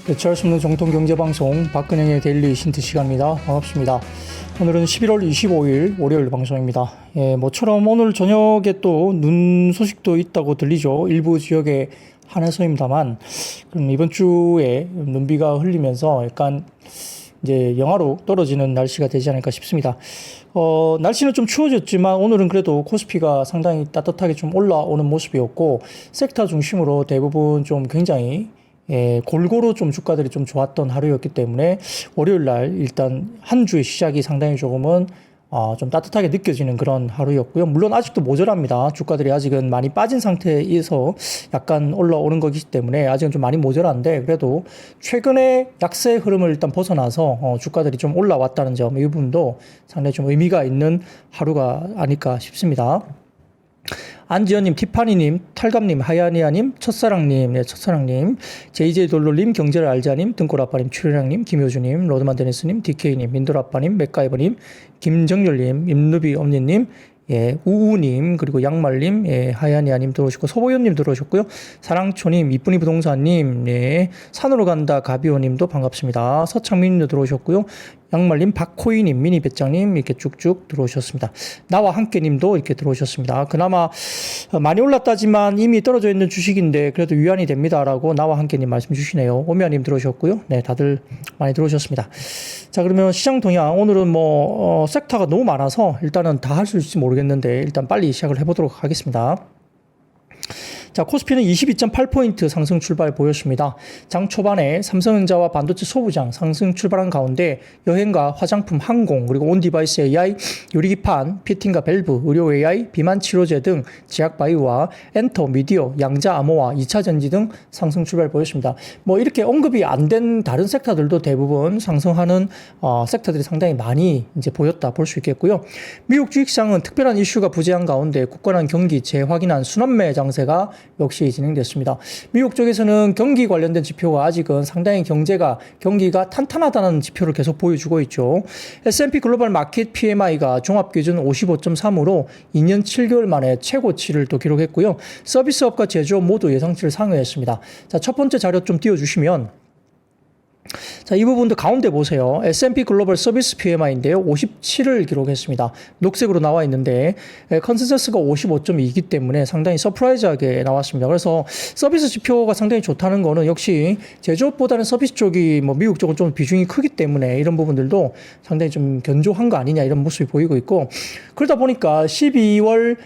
대체할 수 없는 정통 경제방송 박근영의 데일리 신트 시간입니다. 반갑습니다. 오늘은 11월 25일 월요일 방송입니다. 모처럼 오늘 저녁에 또 눈 소식도 있다고 들리죠. 일부 지역에 한해서입니다만, 그럼 이번 주에 눈비가 흘리면서 약간 이제 영하로 떨어지는 날씨가 되지 않을까 싶습니다. 날씨는 좀 추워졌지만 오늘은 그래도 코스피가 상당히 따뜻하게 좀 올라오는 모습이었고, 섹터 중심으로 대부분 좀 굉장히 골고루 좀 주가들이 좀 좋았던 하루였기 때문에 월요일 날 일단 한 주의 시작이 상당히 조금은 좀 따뜻하게 느껴지는 그런 하루였고요. 물론 아직도 모자랍니다. 주가들이 아직은 많이 빠진 상태에서 약간 올라오는 거기 때문에 아직은 좀 많이 모자란데, 그래도 최근에 약세 흐름을 일단 벗어나서 주가들이 좀 올라왔다는 점, 이 부분도 상당히 좀 의미가 있는 하루가 아닐까 싶습니다. 안지연님, 티파니님, 탈감님, 하야니아님, 첫사랑님, 첫사랑님, JJ돌돌님, 경제를 알자님, 등골아빠님, 출연량님, 김효주님, 로드만 데니스님, DK님, 민돌아빠님, 맥가이버님, 김정열님, 임누비 엄니님, 우우님, 그리고 양말님, 하야니아님 들어오셨고, 소보연님 들어오셨고요. 사랑초님, 이쁜이 부동산님, 산으로 간다 가비오님도 반갑습니다. 서창민님도 들어오셨고요. 양말님, 박호이님, 미니배짱님 이렇게 쭉쭉 들어오셨습니다. 나와 함께님도 이렇게 들어오셨습니다. 그나마 많이 올랐다지만 이미 떨어져 있는 주식인데 그래도 위안이 됩니다라고 나와 함께님 말씀 주시네요. 오미아님 들어오셨고요. 네, 다들 많이 들어오셨습니다. 자, 그러면 시장 동향, 오늘은 섹터가 너무 많아서 일단은 다 할 수 있을지 모르겠는데 일단 빨리 시작을 해보도록 하겠습니다. 자, 코스피는 22.8포인트 상승 출발 보였습니다. 장 초반에 삼성전자와 반도체 소부장 상승 출발한 가운데 여행과 화장품, 항공, 그리고 온디바이스 AI, 유리기판, 피팅과 밸브, 의료 AI, 비만 치료제 등 제약바이오와 엔터, 미디어, 양자 암호화, 2차전지 등 상승 출발 보였습니다. 이렇게 언급이 안 된 다른 섹터들도 대부분 상승하는 섹터들이 상당히 많이 이제 보였다 볼 수 있겠고요. 미국 주식시장은 특별한 이슈가 부재한 가운데 굳건한 경기 재확인한 순환매 장세가 역시 진행됐습니다. 미국 쪽에서는 경기 관련된 지표가 아직은 상당히 경기가 탄탄하다는 지표를 계속 보여주고 있죠. S&P 글로벌 마켓 PMI가 종합기준 55.3으로 2년 7개월 만에 최고치를 또 기록했고요. 서비스업과 제조업 모두 예상치를 상회했습니다. 자, 첫 번째 자료 좀 띄워주시면, 자, 이 부분도 가운데 보세요. S&P 글로벌 서비스 PMI인데요. 57을 기록했습니다. 녹색으로 나와 있는데 컨센서스가 55.2이기 때문에 상당히 서프라이즈하게 나왔습니다. 그래서 서비스 지표가 상당히 좋다는 거는 역시 제조업보다는 서비스 쪽이 미국 쪽은 좀 비중이 크기 때문에 이런 부분들도 상당히 좀 견조한 거 아니냐 이런 모습이 보이고 있고, 그러다 보니까 12월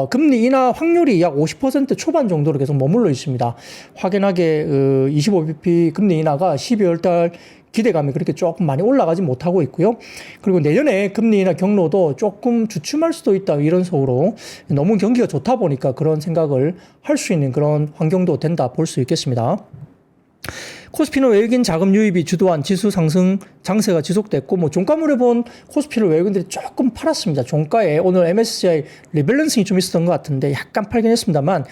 금리 인하 확률이 약 50% 초반 정도로 계속 머물러 있습니다. 확연하게 25bp 금리 인하가 12월 달 기대감이 그렇게 조금 많이 올라가지 못하고 있고요. 그리고 내년에 금리 인하 경로도 조금 주춤할 수도 있다 이런 속으로 너무 경기가 좋다 보니까 그런 생각을 할 수 있는 그런 환경도 된다 볼 수 있겠습니다. 코스피는 외국인 자금 유입이 주도한 지수 상승 장세가 지속됐고, 종가물에 본 코스피를 외국인들이 조금 팔았습니다. 종가에 오늘 MSCI 리밸런싱이 좀 있었던 것 같은데 약간 팔긴 했습니다만,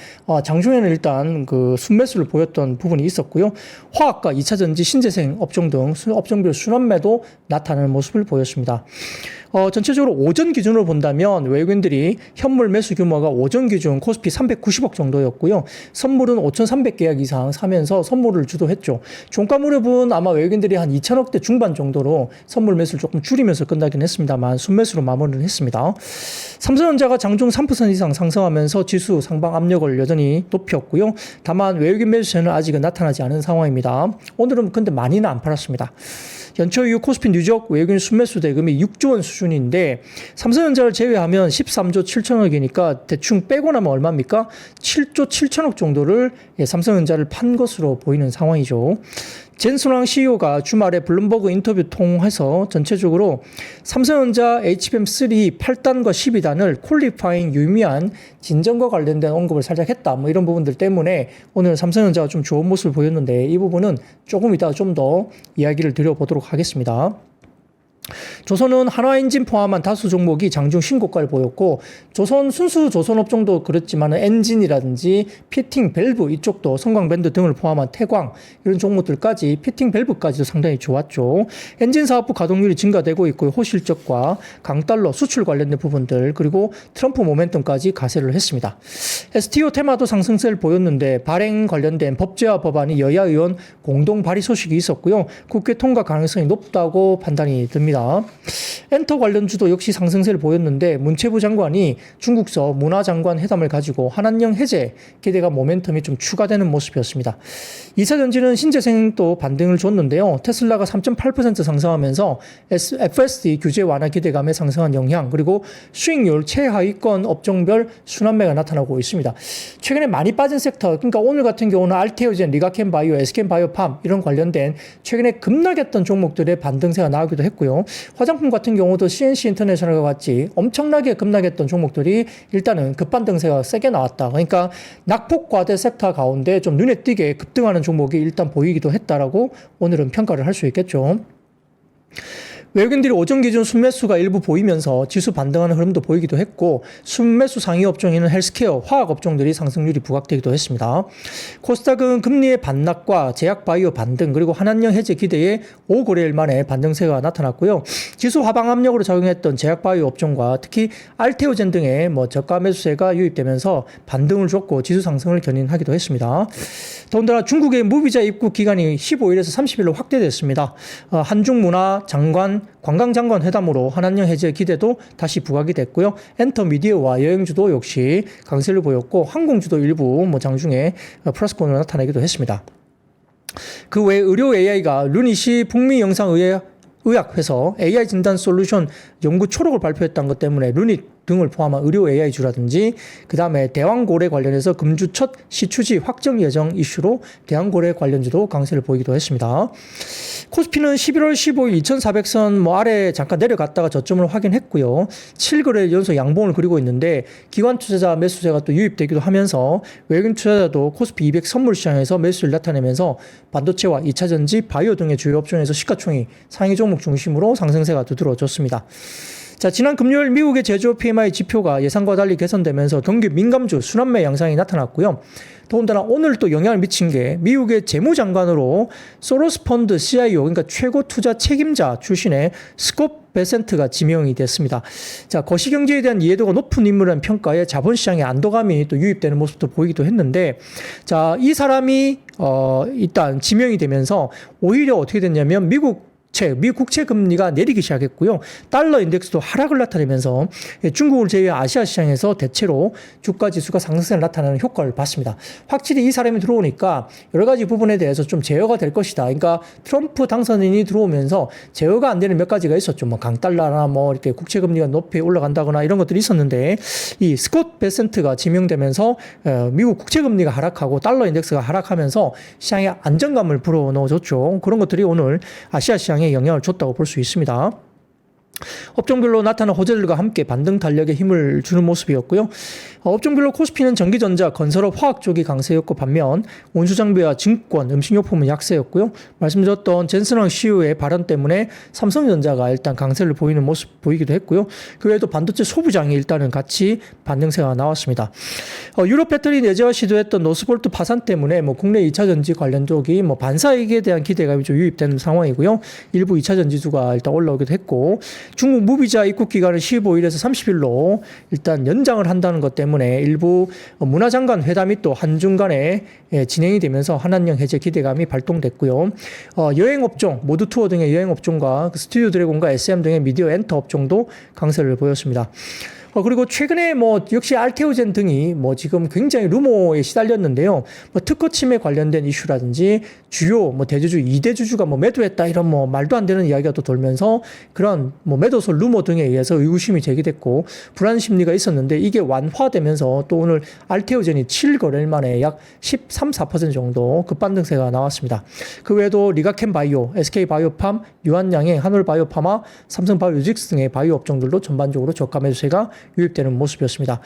장중에는 일단 그 순매수를 보였던 부분이 있었고요. 화학과 2차전지, 신재생 업종 등 업종별 순환매도 나타나는 모습을 보였습니다. 전체적으로 오전 기준으로 본다면 외국인들이 현물 매수 규모가 오전 기준 코스피 390억 정도였고요. 선물은 5,300계약 이상 사면서 선물을 주도했죠. 종가 무렵은 아마 외국인들이 한 2,000억대 중반 정도로 선물 매수를 조금 줄이면서 끝나긴 했습니다만 순매수로 마무리를 했습니다. 삼성전자가 장중 3% 이상 상승하면서 지수 상방 압력을 여전히 높였고요. 다만 외국인 매수세는 아직은 나타나지 않은 상황입니다. 오늘은 근데 많이는 안 팔았습니다. 연초 이후 코스피 누적 외국인 순매수 대금이 6조 원 수준인데, 삼성전자를 제외하면 13조 7천억이니까 대충 빼고 나면 얼마입니까? 7조 7천억 정도를 삼성전자를 판 것으로 보이는 상황이죠. 젠순왕 CEO가 주말에 블룸버그 인터뷰 통해서 전체적으로 삼성전자 HBM3 8단과 12단을 퀄리파잉 유의미한 진전과 관련된 언급을 살짝 했다. 이런 부분들 때문에 오늘 삼성전자가 좀 좋은 모습을 보였는데, 이 부분은 조금 이따 좀 더 이야기를 드려보도록 하겠습니다. 조선은 한화엔진 포함한 다수 종목이 장중 신고가를 보였고, 조선 순수 조선업종도 그렇지만 엔진이라든지 피팅 밸브 이쪽도 성광밴드 등을 포함한 태광 이런 종목들까지 피팅 밸브까지도 상당히 좋았죠. 엔진 사업부 가동률이 증가되고 있고, 호실적과 강달러 수출 관련된 부분들, 그리고 트럼프 모멘텀까지 가세를 했습니다. STO 테마도 상승세를 보였는데, 발행 관련된 법제화 법안이 여야 의원 공동 발의 소식이 있었고요. 국회 통과 가능성이 높다고 판단이 듭니다. 엔터 관련주도 역시 상승세를 보였는데, 문체부 장관이 중국서 문화장관 회담을 가지고 한한령 해제 기대가 모멘텀이 좀 추가되는 모습이었습니다. 2차전지는 신재생도 반등을 줬는데요. 테슬라가 3.8% 상승하면서 FSD 규제 완화 기대감에 상승한 영향, 그리고 수익률 최하위권 업종별 순환매가 나타나고 있습니다. 최근에 많이 빠진 섹터, 그러니까 오늘 같은 경우는 알테오젠, 리가켄바이오, SK바이오팜 이런 관련된 최근에 급락했던 종목들의 반등세가 나오기도 했고요. 화장품 같은 경우도 CNC 인터내셔널과 같이 엄청나게 급락했던 종목들이 일단은 급반등세가 세게 나왔다. 그러니까 낙폭과대 섹터 가운데 좀 눈에 띄게 급등하는 종목이 일단 보이기도 했다라고 오늘은 평가를 할 수 있겠죠. 외국인들이 오전 기준 순매수가 일부 보이면서 지수 반등하는 흐름도 보이기도 했고, 순매수 상위 업종에는 헬스케어, 화학 업종들이 상승률이 부각되기도 했습니다. 코스닥은 금리의 반락과 제약바이오 반등, 그리고 한한령 해제 기대에 5거래일 만에 반등세가 나타났고요. 지수 하방 압력으로 작용했던 제약바이오 업종과 특히 알테오젠 등의 저가 매수세가 유입되면서 반등을 줬고 지수 상승을 견인하기도 했습니다. 더군다나 중국의 무비자 입국 기간이 15일에서 30일로 확대됐습니다. 한중문화 장관, 관광장관 회담으로 한한령 해제 기대도 다시 부각이 됐고요. 엔터미디어와 여행주도 역시 강세를 보였고, 항공주도 일부 장중에 플러스권으로 나타나기도 했습니다. 그 외에 의료 AI가 루닛이 북미 영상의학회서 AI 진단 솔루션 연구 초록을 발표했다는 것 때문에 루닛 등을 포함한 의료 AI주라든지, 그 다음에 대왕고래 관련해서 금주 첫 시추지 확정 예정 이슈로 대왕고래 관련주도 강세를 보이기도 했습니다. 코스피는 11월 15일 2400선 아래 잠깐 내려갔다가 저점을 확인했고요. 7거래 연속 양봉을 그리고 있는데, 기관 투자자 매수세가 또 유입되기도 하면서 외국인 투자자도 코스피 200 선물 시장에서 매수를 나타내면서 반도체와 2차전지, 바이오 등의 주요 업종에서 시가총이 상위 종목 중심으로 상승세가 두드러졌습니다. 자, 지난 금요일 미국의 제조업 PMI 지표가 예상과 달리 개선되면서 경기 민감주 순환매 양상이 나타났고요. 더군다나 오늘 또 영향을 미친 게 미국의 재무장관으로 소로스 펀드 CIO, 그러니까 최고 투자 책임자 출신의 스콧 베센트가 지명이 됐습니다. 자, 거시경제에 대한 이해도가 높은 인물이라는 평가에 자본시장의 안도감이 또 유입되는 모습도 보이기도 했는데, 자, 이 사람이 일단 지명이 되면서 오히려 어떻게 됐냐면 미국 국채 금리가 내리기 시작했고요. 달러 인덱스도 하락을 나타내면서 중국을 제외한 아시아 시장에서 대체로 주가 지수가 상승세를 나타내는 효과를 봤습니다. 확실히 이 사람이 들어오니까 여러 가지 부분에 대해서 좀 제어가 될 것이다. 그러니까 트럼프 당선인이 들어오면서 제어가 안 되는 몇 가지가 있었죠. 강달러나 이렇게 국채 금리가 높이 올라간다거나 이런 것들이 있었는데, 이 스콧 베센트가 지명되면서 미국 국채 금리가 하락하고 달러 인덱스가 하락하면서 시장에 안정감을 불어넣어줬죠. 그런 것들이 오늘 아시아 시장에 영향을 줬다고 볼 수 있습니다. 업종별로 나타난 호재들과 함께 반등 탄력에 힘을 주는 모습이었고요. 업종별로 코스피는 전기전자, 건설업, 화학 쪽이 강세였고, 반면 운수장비와 증권, 음식료품은 약세였고요. 말씀드렸던 젠슨왕 CEO의 발언 때문에 삼성전자가 일단 강세를 보이는 모습 보이기도 했고요. 그 외에도 반도체 소부장이 일단은 같이 반등세가 나왔습니다. 유럽 배터리 내재화 시도했던 노스볼트 파산 때문에 국내 2차전지 관련 쪽이 반사이익에 대한 기대감이 좀 유입되는 상황이고요. 일부 2차전지주가 일단 올라오기도 했고, 중국 무비자 입국 기간을 15일에서 30일로 일단 연장을 한다는 것 때문에 일부 문화장관 회담이 또 한중 간에 진행이 되면서 한한령 해제 기대감이 발동됐고요. 여행업종, 모드투어 등의 여행업종과 스튜디오 드래곤과 SM 등의 미디어 엔터 업종도 강세를 보였습니다. 그리고 최근에 역시 알테오젠 등이 지금 굉장히 루머에 시달렸는데요. 특허 침해 관련된 이슈라든지 주요 대주주 2대주주가 매도했다 이런 말도 안 되는 이야기가 또 돌면서 그런 매도설 루머 등에 의해서 의구심이 제기됐고 불안 심리가 있었는데, 이게 완화되면서 또 오늘 알테오젠이 7거래일 만에 약 13, 4% 정도 급반등세가 나왔습니다. 그 외에도 리가켄바이오, SK바이오팜, 유한양행, 한올바이오파마, 삼성바이오로직스 등의 바이오 업종들도 전반적으로 저가 매수세가 유입되는 모습이었습니다.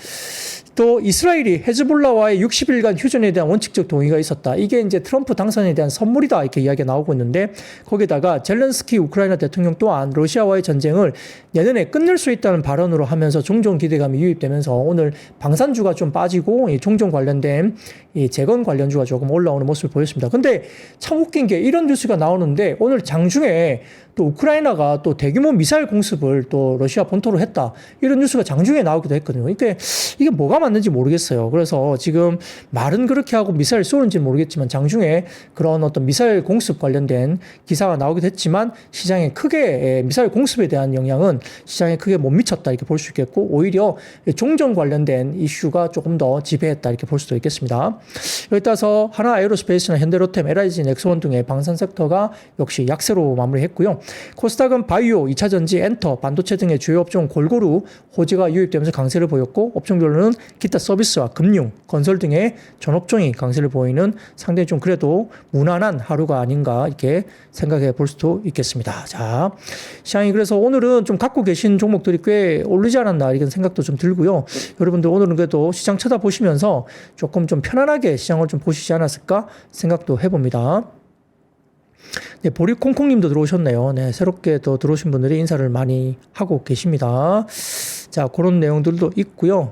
또 이스라엘이 헤즈볼라와의 60일간 휴전에 대한 원칙적 동의가 있었다. 이게 이제 트럼프 당선에 대한 선물이다 이렇게 이야기가 나오고 있는데 거기다가 젤렌스키 우크라이나 대통령 또한 러시아와의 전쟁을 내년에 끝낼 수 있다는 발언으로 하면서 종종 기대감이 유입되면서 오늘 방산주가 좀 빠지고 이 종종 관련된 이 재건 관련주가 조금 올라오는 모습을 보였습니다. 근데 참 웃긴 게 이런 뉴스가 나오는데 오늘 장중에 또 우크라이나가 또 대규모 미사일 공습을 또 러시아 본토로 했다. 이런 뉴스가 장중에 나오기도 했거든요. 이게 뭐가 맞는지 모르겠어요. 그래서 지금 말은 그렇게 하고 미사일 쏘는지는 모르겠지만 장중에 그런 어떤 미사일 공습 관련된 기사가 나오기도 했지만 시장에 크게 미사일 공습에 대한 영향은 시장에 크게 못 미쳤다 이렇게 볼 수 있겠고 오히려 종전 관련된 이슈가 조금 더 지배했다 이렇게 볼 수도 있겠습니다. 여기 따라서 하나 에어로스페이스나 현대로템, LIG, 넥스원 등의 방산 섹터가 역시 약세로 마무리했고요. 코스닥은 바이오, 2차전지, 엔터, 반도체 등의 주요 업종 골고루 호재가 유입되면서 강세를 보였고 업종별로는 기타 서비스와 금융, 건설 등의 전 업종이 강세를 보이는 상당히 좀 그래도 무난한 하루가 아닌가 이렇게 생각해 볼 수도 있겠습니다. 자, 시장이 그래서 오늘은 좀 갖고 계신 종목들이 꽤 오르지 않았나 이런 생각도 좀 들고요. 여러분들 오늘은 그래도 시장 쳐다보시면서 조금 좀 편안하게 시장을 좀 보시지 않았을까 생각도 해봅니다. 네, 보리콩콩님도 들어오셨네요. 네, 새롭게 또 들어오신 분들이 인사를 많이 하고 계십니다. 자, 그런 내용들도 있고요.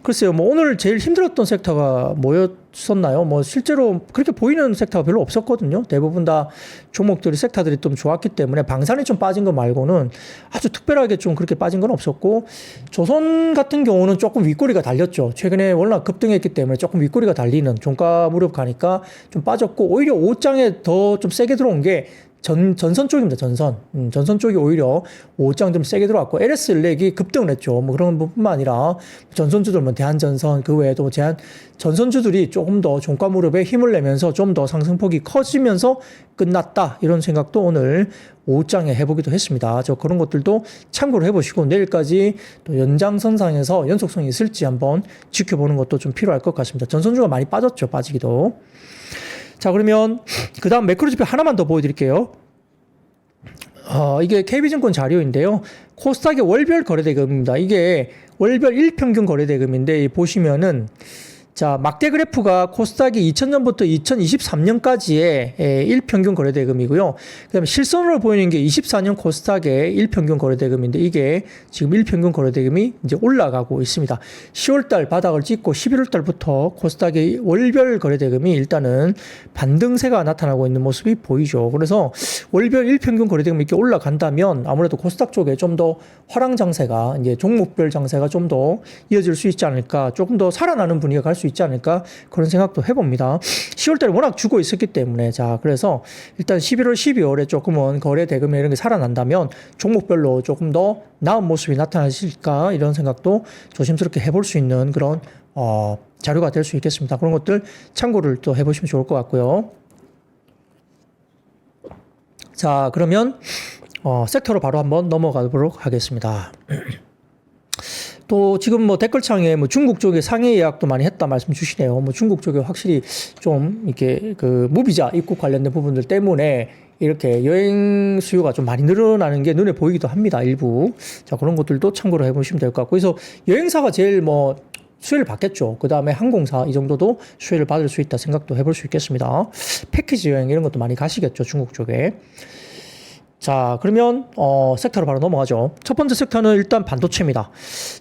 글쎄요, 뭐 오늘 제일 힘들었던 섹터가 뭐였었나요? 뭐 실제로 그렇게 보이는 섹터가 별로 없었거든요. 대부분 다 종목들이 섹터들이 좀 좋았기 때문에 방산이 좀 빠진 거 말고는 아주 특별하게 좀 그렇게 빠진 건 없었고 조선 같은 경우는 조금 윗꼬리가 달렸죠. 최근에 워낙 급등했기 때문에 조금 윗꼬리가 달리는 종가 무렵 가니까 좀 빠졌고 오히려 5장에 더 좀 세게 들어온 게 전선 쪽입니다. 전선 쪽이 오히려 5장 좀 세게 들어왔고 LS 일렉이 급등을 했죠. 뭐 그런 부분만 아니라 전선주들 뭐 대한전선 그 외에도 전선주들이 조금 더 종가 무릎에 힘을 내면서 좀 더 상승폭이 커지면서 끝났다. 이런 생각도 오늘 5장에 해보기도 했습니다. 저 그런 것들도 참고를 해보시고 내일까지 또 연장선상에서 연속성이 있을지 한번 지켜보는 것도 좀 필요할 것 같습니다. 전선주가 많이 빠졌죠. 빠지기도. 자, 그러면 그 다음 매크로지표 하나만 더 보여드릴게요. 이게 KB증권 자료인데요. 코스닥의 월별 거래대금입니다. 이게 월별 일평균 거래대금인데 보시면은 자, 막대 그래프가 코스닥이 2000년부터 2023년까지의 일평균 거래대금이고요. 그 다음에 실선으로 보이는 게 24년 코스닥의 일평균 거래대금인데 이게 지금 일평균 거래대금이 이제 올라가고 있습니다. 10월달 바닥을 찍고 11월달부터 코스닥의 월별 거래대금이 일단은 반등세가 나타나고 있는 모습이 보이죠. 그래서 월별 일평균 거래대금이 이렇게 올라간다면 아무래도 코스닥 쪽에 좀 더 화랑 장세가 이제 종목별 장세가 좀 더 이어질 수 있지 않을까, 조금 더 살아나는 분위기가 갈 수 있지 않을까 그런 생각도 해봅니다. 10월달에 워낙 주고 있었기 때문에 자 그래서 일단 11월, 12월에 조금은 거래 대금이 이런 게 살아난다면 종목별로 조금 더 나은 모습이 나타나실까 이런 생각도 조심스럽게 해볼 수 있는 그런 자료가 될 수 있겠습니다. 그런 것들 참고를 또 해보시면 좋을 것 같고요. 자 그러면 섹터로 바로 한번 넘어가도록 하겠습니다. 또 지금 뭐 댓글창에 뭐 중국 쪽에 상해 예약도 많이 했다 말씀 주시네요. 뭐 중국 쪽에 확실히 좀 이렇게 그 무비자 입국 관련된 부분들 때문에 이렇게 여행 수요가 좀 많이 늘어나는 게 눈에 보이기도 합니다. 일부. 자, 그런 것들도 참고로 해보시면 될 것 같고. 그래서 여행사가 제일 뭐 수혜를 받겠죠. 그 다음에 항공사 이 정도도 수혜를 받을 수 있다 생각도 해볼 수 있겠습니다. 패키지 여행 이런 것도 많이 가시겠죠. 중국 쪽에. 자, 그러면 섹터로 바로 넘어가죠. 첫 번째 섹터는 일단 반도체입니다.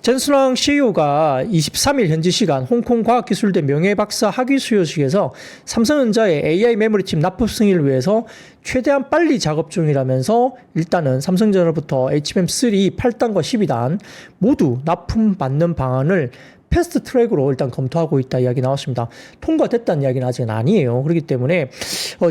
젠스랑 CEO가 23일 현지 시간 홍콩 과학기술대 명예박사 학위 수여식에서 삼성전자의 AI 메모리칩 납품 승인을 위해서 최대한 빨리 작업 중이라면서 일단은 삼성전자로부터 HBM3 8단과 12단 모두 납품받는 방안을 패스트 트랙으로 일단 검토하고 있다 이야기 나왔습니다. 통과됐다는 이야기는 아직은 아니에요. 그렇기 때문에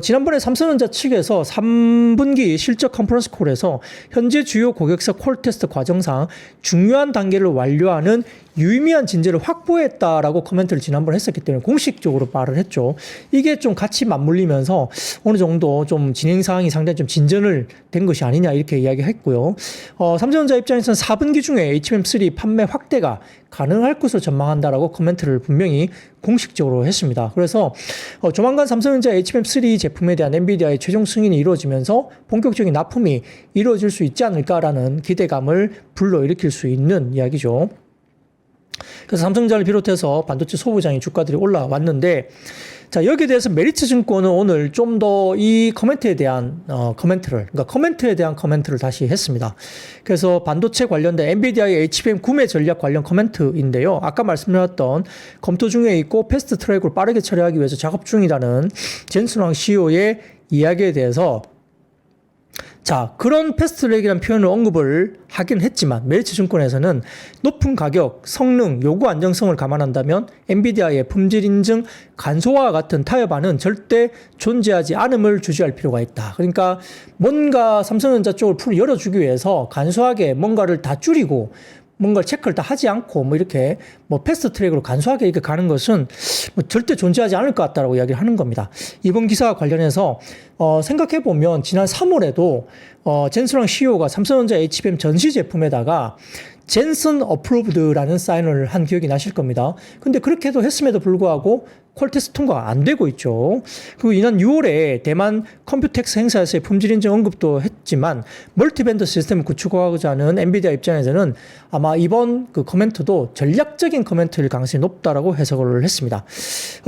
지난번에 삼성전자 측에서 3분기 실적 컨퍼런스 콜에서 현재 주요 고객사 콜 테스트 과정상 중요한 단계를 완료하는 유의미한 진제를 확보했다라고 코멘트를 지난번에 했었기 때문에 공식적으로 말을 했죠. 이게 좀 같이 맞물리면서 어느 정도 좀 진행 사항이 상당히 좀 진전을 된 것이 아니냐 이렇게 이야기했고요. 삼성전자 입장에서는 4분기 중에 HBM3 판매 확대가 가능할 것으로 전망한다라고 코멘트를 분명히 공식적으로 했습니다. 그래서 조만간 삼성전자 HBM3 제품에 대한 엔비디아의 최종 승인이 이루어지면서 본격적인 납품이 이루어질 수 있지 않을까라는 기대감을 불러일으킬 수 있는 이야기죠. 그래서 삼성전자를 비롯해서 반도체 소부장의 주가들이 올라왔는데, 자, 여기에 대해서 메리츠증권은 오늘 좀 더 이 코멘트에 대한 코멘트에 대한 코멘트를 다시 했습니다. 그래서 반도체 관련된 엔비디아의 HBM 구매 전략 관련 코멘트인데요. 아까 말씀드렸던 검토 중에 있고 패스트 트랙으로 빠르게 처리하기 위해서 작업 중이라는 젠슨 CEO의 이야기에 대해서, 자, 그런 패스트트랙이라는 표현을 언급을 하긴 했지만 메리츠증권에서는 높은 가격, 성능, 요구 안정성을 감안한다면 엔비디아의 품질 인증, 간소화와 같은 타협안은 절대 존재하지 않음을 주지할 필요가 있다. 그러니까 뭔가 삼성전자 쪽을 풀을 열어주기 위해서 간소하게 뭔가를 다 줄이고 뭔가 체크를 다 하지 않고 이렇게 패스트 트랙으로 간소하게 이렇게 가는 것은 절대 존재하지 않을 것 같다라고 이야기를 하는 겁니다. 이번 기사와 관련해서 생각해 보면 지난 3월에도 젠슨왕 CEO가 삼성전자 HBM 전시 제품에다가 젠슨 어프로브드라는 사인을 한 기억이 나실 겁니다. 근데 그렇게도 했음에도 불구하고 퀄테스트 통과가 안 되고 있죠. 그리고 지난 6월에 대만 컴퓨텍스 행사에서의 품질 인증 언급도 했지만 멀티밴드 시스템을 구축하고자 하는 엔비디아 입장에서는 아마 이번 그 코멘트도 전략적인 코멘트일 가능성이 높다라고 해석을 했습니다.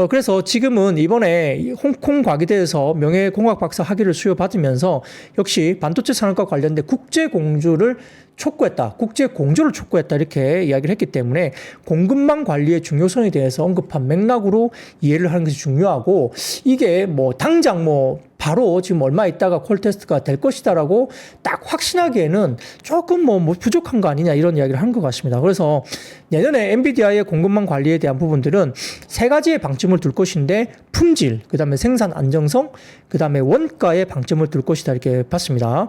그래서 지금은 이번에 홍콩 과기대에서 명예공학 박사 학위를 수여받으면서 역시 반도체 산업과 관련된 국제 공조를 촉구했다 이렇게 이야기를 했기 때문에 공급망 관리의 중요성에 대해서 언급한 맥락으로 이해를 하는 것이 중요하고, 이게 당장 바로 지금 얼마 있다가 콜 테스트가 될 것이다라고 딱 확신하기에는 조금 부족한 거 아니냐 이런 이야기를 한 것 같습니다. 그래서 내년에 엔비디아의 공급망 관리에 대한 부분들은 세 가지의 방점을 둘 것인데, 품질, 그 다음에 생산 안정성, 그 다음에 원가에 방점을 둘 것이다 이렇게 봤습니다.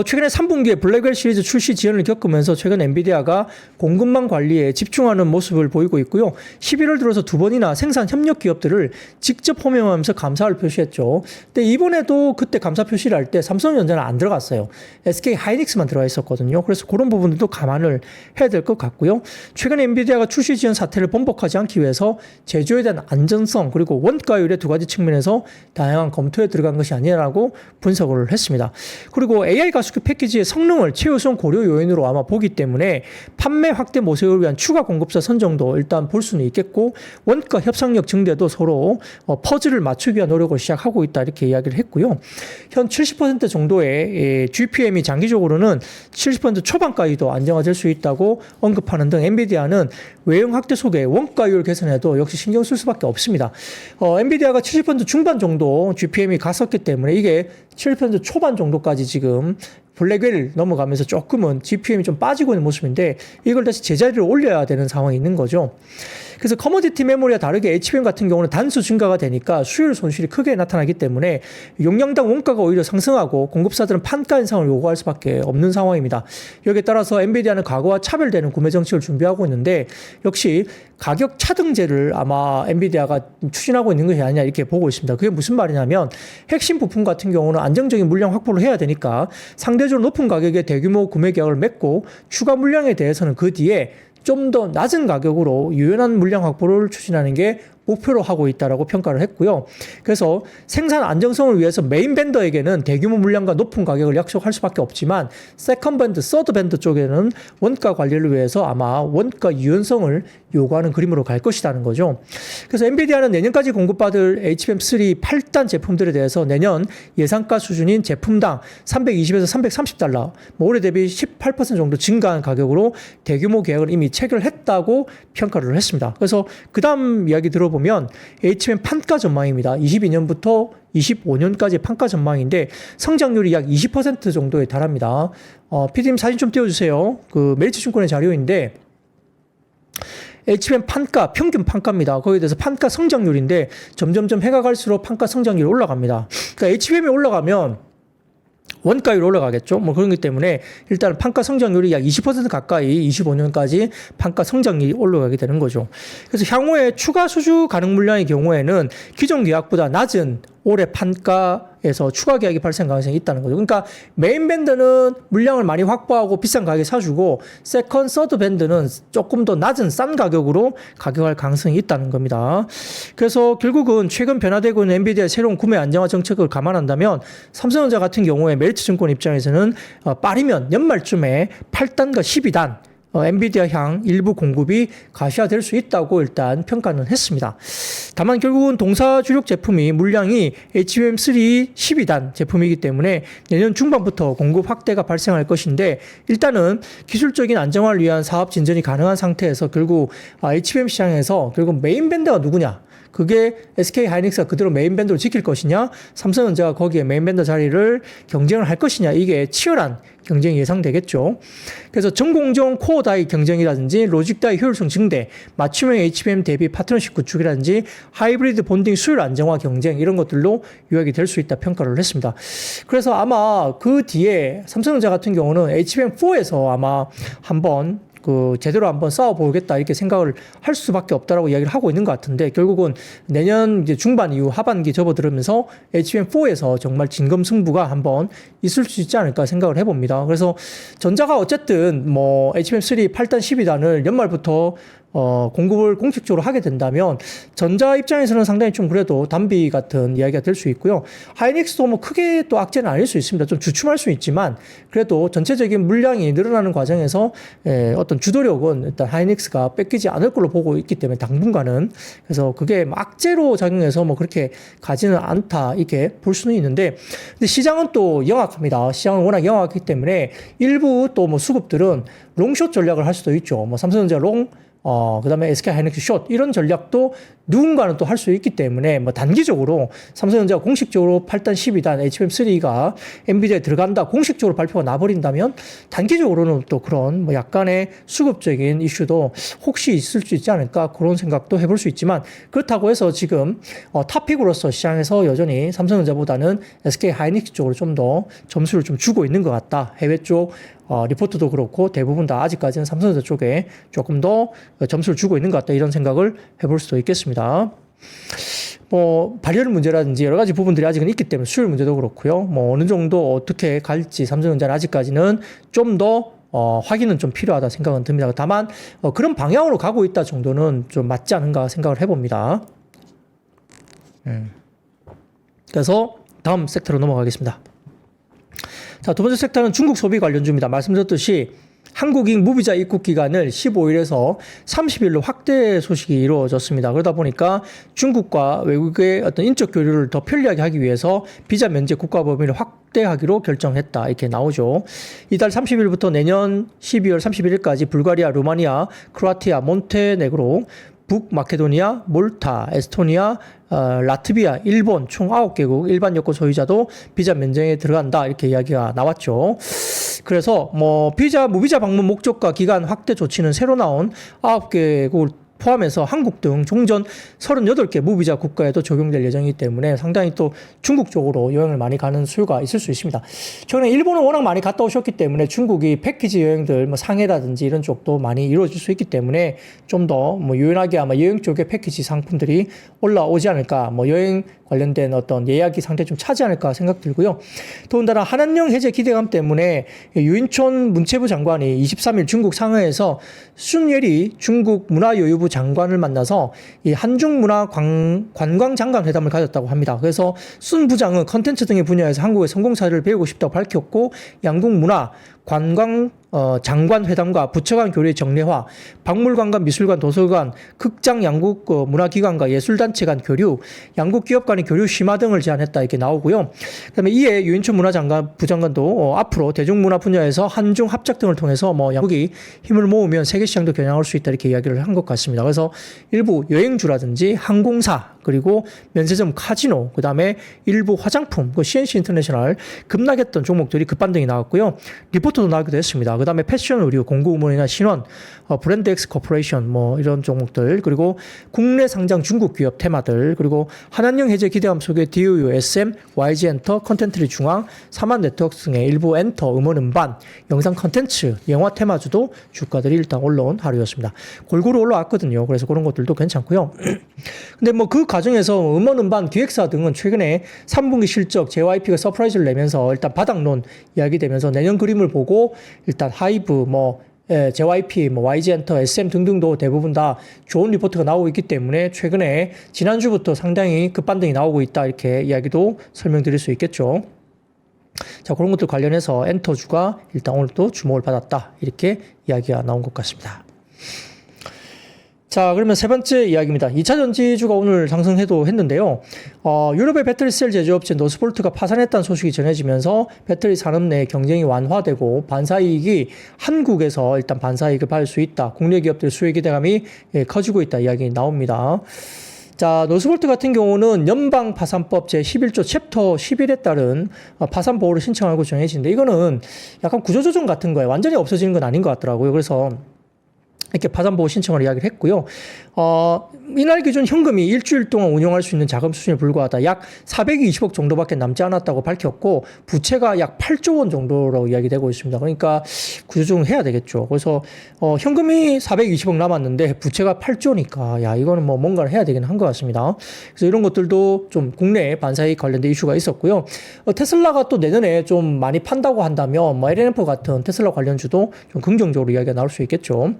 최근에 3분기에 블랙웰 시리즈 출시 지연을 겪으면서 최근 엔비디아가 공급망 관리에 집중하는 모습을 보이고 있고요. 11월 들어서 두 번이나 생산 협력 기업들을 직접 호명하면서 감사를 표시했죠. 근데 이번에도 그때 감사 표시를 할 때 삼성전자는 안 들어갔어요. SK 하이닉스만 들어가 있었거든요. 그래서 그런 부분들도 감안을 해야 될 것 같고요. 최근 엔비디아가 출시 지연 사태를 번복하지 않기 위해서 제조에 대한 안전성 그리고 원가율의 두 가지 측면에서 다양한 검토에 들어간 것이 아니라고 분석을 했습니다. 그리고 AI 가속기 패키지의 성능을 최우선 고려 요인으로 아마 보기 때문에 판매 확대 모색을 위한 추가 공급사 선정도 일단 볼 수는 있겠고, 원가 협상력 증대도 서로 퍼즐을 맞추기 위한 노력을 시작하고 있다 이렇게 이야기를 했고요. 현 70% 정도의 GPM이 장기적으로는 70% 초반까지도 안정화될 수 있다고 언급하는 등 엔비디아는 외형 확대 속에 원가율 개선에도 역시 신경 쓸 수밖에 없습니다. 엔비디아가 70% 중반 정도 GPM이 갔었기 때문에 이게 70% 초반 정도까지 지금 블랙웰 넘어가면서 조금은 GPM이 좀 빠지고 있는 모습인데, 이걸 다시 제자리를 올려야 되는 상황이 있는 거죠. 그래서 커머디티 메모리와 다르게 HBM 같은 경우는 단수 증가가 되니까 수율 손실이 크게 나타나기 때문에 용량당 원가가 오히려 상승하고 공급사들은 판가 인상을 요구할 수밖에 없는 상황입니다. 여기에 따라서 엔비디아는 과거와 차별되는 구매 정책을 준비하고 있는데, 역시 가격 차등제를 아마 엔비디아가 추진하고 있는 것이 아니냐 이렇게 보고 있습니다. 그게 무슨 말이냐면, 핵심 부품 같은 경우는 안정적인 물량 확보를 해야 되니까 상대적으로 높은 가격의 대규모 구매 계약을 맺고, 추가 물량에 대해서는 그 뒤에 좀 더 낮은 가격으로 유연한 물량 확보를 추진하는 게 목표로 하고 있다라고 평가를 했고요. 그래서 생산 안정성을 위해서 메인 밴더에게는 대규모 물량과 높은 가격을 약속할 수밖에 없지만, 세컨 밴드, 서드 밴드 쪽에는 원가 관리를 위해서 아마 원가 유연성을 요구하는 그림으로 갈 것이라는 거죠. 그래서 엔비디아는 내년까지 공급받을 HBM3 8단 제품들에 대해서 내년 예상가 수준인 제품당 320에서 330달러, 올해 대비 18% 정도 증가한 가격으로 대규모 계약을 이미 체결했다고 평가를 했습니다. 그래서 그 다음 이야기 들어보면 HBM 판가 전망입니다. 22년부터 25년까지 판가 전망인데 성장률이 약 20% 정도에 달합니다. PD님 사진 좀 띄워주세요. 그 메리츠증권의 자료인데 HBM 판가, 평균 판가입니다. 거기에 대해서 판가 성장률인데 점점점 해가 갈수록 판가 성장률이 올라갑니다. 그러니까 HBM이 올라가면 원가율이 올라가겠죠. 그런기 때문에 일단 판가 성장률이 약 20% 가까이 25년까지 판가 성장률이 올라가게 되는 거죠. 그래서 향후에 추가 수주 가능 물량의 경우에는 기존 계약보다 낮은 올해 판가에서 추가 계약이 발생 가능성이 있다는 거죠. 그러니까 메인 밴드는 물량을 많이 확보하고 비싼 가격에 사주고 세컨, 서드 밴드는 조금 더 낮은 싼 가격으로 가격할 가능성이 있다는 겁니다. 그래서 결국은 최근 변화되고 있는 엔비디아의 새로운 구매 안정화 정책을 감안한다면 삼성전자 같은 경우에 메리츠증권 입장에서는 빠르면 연말쯤에 8단과 12단 엔비디아 향 일부 공급이 가시화될 수 있다고 일단 평가는 했습니다. 다만 결국은 동사 주력 제품이 물량이 HBM3 12단 제품이기 때문에 내년 중반부터 공급 확대가 발생할 것인데 일단은 기술적인 안정화를 위한 사업 진전이 가능한 상태에서 결국 HBM 시장에서 결국 메인 밴드가 누구냐? 그게 SK 하이닉스가 그대로 메인 밴드로 지킬 것이냐, 삼성전자가 거기에 메인 밴드 자리를 경쟁을 할 것이냐, 이게 치열한 경쟁이 예상되겠죠. 그래서 전공정 코어 다이 경쟁이라든지 로직 다이 효율성 증대, 맞춤형 HBM 대비 파트너십 구축이라든지 하이브리드 본딩 수율 안정화 경쟁 이런 것들로 요약이 될 수 있다 평가를 했습니다. 그래서 아마 그 뒤에 삼성전자 같은 경우는 HBM4에서 아마 한번 제대로 한번 싸워보겠다 이렇게 생각을 할 수밖에 없다라고 이야기를 하고 있는 것 같은데 결국은 내년 이제 중반 이후 하반기 접어들으면서 HBM4에서 정말 진검승부가 한번 있을 수 있지 않을까 생각을 해봅니다. 그래서 전자가 어쨌든 뭐 HBM3 8단 12단을 연말부터 공급을 공식적으로 하게 된다면 전자 입장에서는 상당히 좀 그래도 단비 같은 이야기가 될 수 있고요. 하이닉스도 뭐 크게 또 악재는 아닐 수 있습니다. 좀 주춤할 수 있지만 그래도 전체적인 물량이 늘어나는 과정에서 어떤 주도력은 일단 하이닉스가 뺏기지 않을 걸로 보고 있기 때문에 당분간은 그래서 그게 악재로 작용해서 뭐 그렇게 가지는 않다 이렇게 볼 수는 있는데 근데 시장은 또 영악합니다. 시장은 워낙 영악하기 때문에 일부 또 뭐 수급들은 롱숏 전략을 할 수도 있죠. 뭐 삼성전자 롱 그 다음에 SK 하이닉스 숏, 이런 전략도 누군가는 또 할 수 있기 때문에, 뭐, 단기적으로 삼성전자가 공식적으로 8단 12단 HBM3가 엔비디아에 들어간다, 공식적으로 발표가 나버린다면, 단기적으로는 또 그런 뭐 약간의 수급적인 이슈도 혹시 있을 수 있지 않을까, 그런 생각도 해볼 수 있지만, 그렇다고 해서 지금, 탑픽으로서 시장에서 여전히 삼성전자보다는 SK 하이닉스 쪽으로 좀 더 점수를 좀 주고 있는 것 같다. 해외 쪽, 리포트도 그렇고 대부분 다 아직까지는 삼성전자 쪽에 조금 더 점수를 주고 있는 것 같다 이런 생각을 해볼 수도 있겠습니다. 뭐 발열 문제라든지 여러 가지 부분들이 아직은 있기 때문에 수율 문제도 그렇고요. 뭐 어느 정도 어떻게 갈지 삼성전자는 아직까지는 좀 더 확인은 좀 필요하다 생각은 듭니다. 다만 그런 방향으로 가고 있다 정도는 좀 맞지 않은가 생각을 해봅니다. 그래서 다음 섹터로 넘어가겠습니다. 자, 두 번째 섹터는 중국 소비 관련주입니다. 말씀드렸듯이 한국인 무비자 입국 기간을 15일에서 30일로 확대 소식이 이루어졌습니다. 그러다 보니까 중국과 외국의 어떤 인적 교류를 더 편리하게 하기 위해서 비자 면제 국가 범위를 확대하기로 결정했다. 이렇게 나오죠. 이달 30일부터 내년 12월 31일까지 불가리아, 루마니아, 크로아티아, 몬테네그로, 북마케도니아, 몰타, 에스토니아, 라트비아, 일본 총 9개국 일반 여권 소유자도 비자 면제에 들어간다 이렇게 이야기가 나왔죠. 그래서 뭐 무비자 방문 목적과 기간 확대 조치는 새로 나온 9개국을 포함해서 한국 등 종전 38개 무비자 국가에도 적용될 예정이기 때문에 상당히 또 중국 쪽으로 여행을 많이 가는 수요가 있을 수 있습니다. 최근에 일본은 워낙 많이 갔다 오셨기 때문에 중국이 패키지 여행들 뭐 상해라든지 이런 쪽도 많이 이루어질 수 있기 때문에 좀 더 뭐 유연하게 아마 여행 쪽의 패키지 상품들이 올라오지 않을까, 뭐 여행 관련된 어떤 예약이 상당히 좀 차지 않을까 생각 들고요. 더군다나 한한령 해제 기대감 때문에 유인촌 문체부 장관이 23일 중국 상하이에서 순예리 중국 문화여유부 장관을 만나서 이 한중문화 관광장관 회담을 가졌다고 합니다. 그래서 순 부장은 컨텐츠 등의 분야에서 한국의 성공 사례를 배우고 싶다고 밝혔고 양국 문화 관광 장관 회담과 부처 간 교류의 정례화, 박물관과 미술관, 도서관, 극장 양국 문화기관과 예술단체 간 교류, 양국 기업 간의 교류 심화 등을 제안했다 이렇게 나오고요. 그다음에 이에 유인촌 문화장관 부장관도 앞으로 대중문화 분야에서 한중 합작 등을 통해서 뭐 양국이 힘을 모으면 세계 시장도 겨냥할 수 있다 이렇게 이야기를 한 것 같습니다. 그래서 일부 여행주라든지 항공사 그리고 면세점 카지노 그다음에 일부 화장품 CNC 인터내셔널 급락했던 종목들이 급반등이 나왔고요. 리포트도 나오기도 했습니다. 그다음에 패션 의류, 공구음원이나 신원, 브랜드엑스 코퍼레이션 뭐 이런 종목들 그리고 국내 상장 중국 기업 테마들 그리고 한한령 해제 기대감 속에 DOU, SM, YG 엔터, 컨텐츠리 중앙, 사만 네트워크 등의 일부 엔터, 음원 음반, 영상 컨텐츠, 영화 테마주도 주가들이 일단 올라온 하루였습니다. 골고루 올라왔거든요. 그래서 그런 것들도 괜찮고요. 근데 뭐 그 과정에서 음원, 음반, 기획사 등은 최근에 3분기 실적 JYP가 서프라이즈를 내면서 일단 바닥론 이야기되면서 내년 그림을 보고 일단 하이브, JYP, YG엔터, SM 등등도 대부분 다 좋은 리포트가 나오고 있기 때문에 최근에 지난주부터 상당히 급반등이 나오고 있다 이렇게 이야기도 설명드릴 수 있겠죠. 자, 그런 것들 관련해서 엔터주가 일단 오늘 또 주목을 받았다 이렇게 이야기가 나온 것 같습니다. 자, 그러면 세 번째 이야기입니다. 2차 전지주가 오늘 상승해도 했는데요. 유럽의 배터리셀 제조업체 노스볼트가 파산했다는 소식이 전해지면서 배터리 산업 내 경쟁이 완화되고 반사이익이 한국에서 일단 반사이익을 받을 수 있다. 국내 기업들 수혜 기대감이 커지고 있다 이야기 나옵니다. 자, 노스볼트 같은 경우는 연방 파산법 제11조 챕터 11에 따른 파산 보호를 신청하고 정해지는데 이거는 약간 구조조정 같은 거예요. 완전히 없어지는 건 아닌 것 같더라고요. 그래서 이렇게 파산보호 신청을 이야기를 했고요. 이날 기준 현금이 일주일 동안 운용할 수 있는 자금 수준에 불과하다. 약 420억 정도밖에 남지 않았다고 밝혔고 부채가 약 8조 원 정도로 이야기되고 있습니다. 그러니까 구조조정을 해야 되겠죠. 그래서 현금이 420억 남았는데 부채가 8조니까 야 이거는 뭐 뭔가를 해야 되긴 한 것 같습니다. 그래서 이런 것들도 좀 국내 반사이익 관련된 이슈가 있었고요. 테슬라가 또 내년에 좀 많이 판다고 한다면 LNF 같은 테슬라 관련주도 좀 긍정적으로 이야기가 나올 수 있겠죠.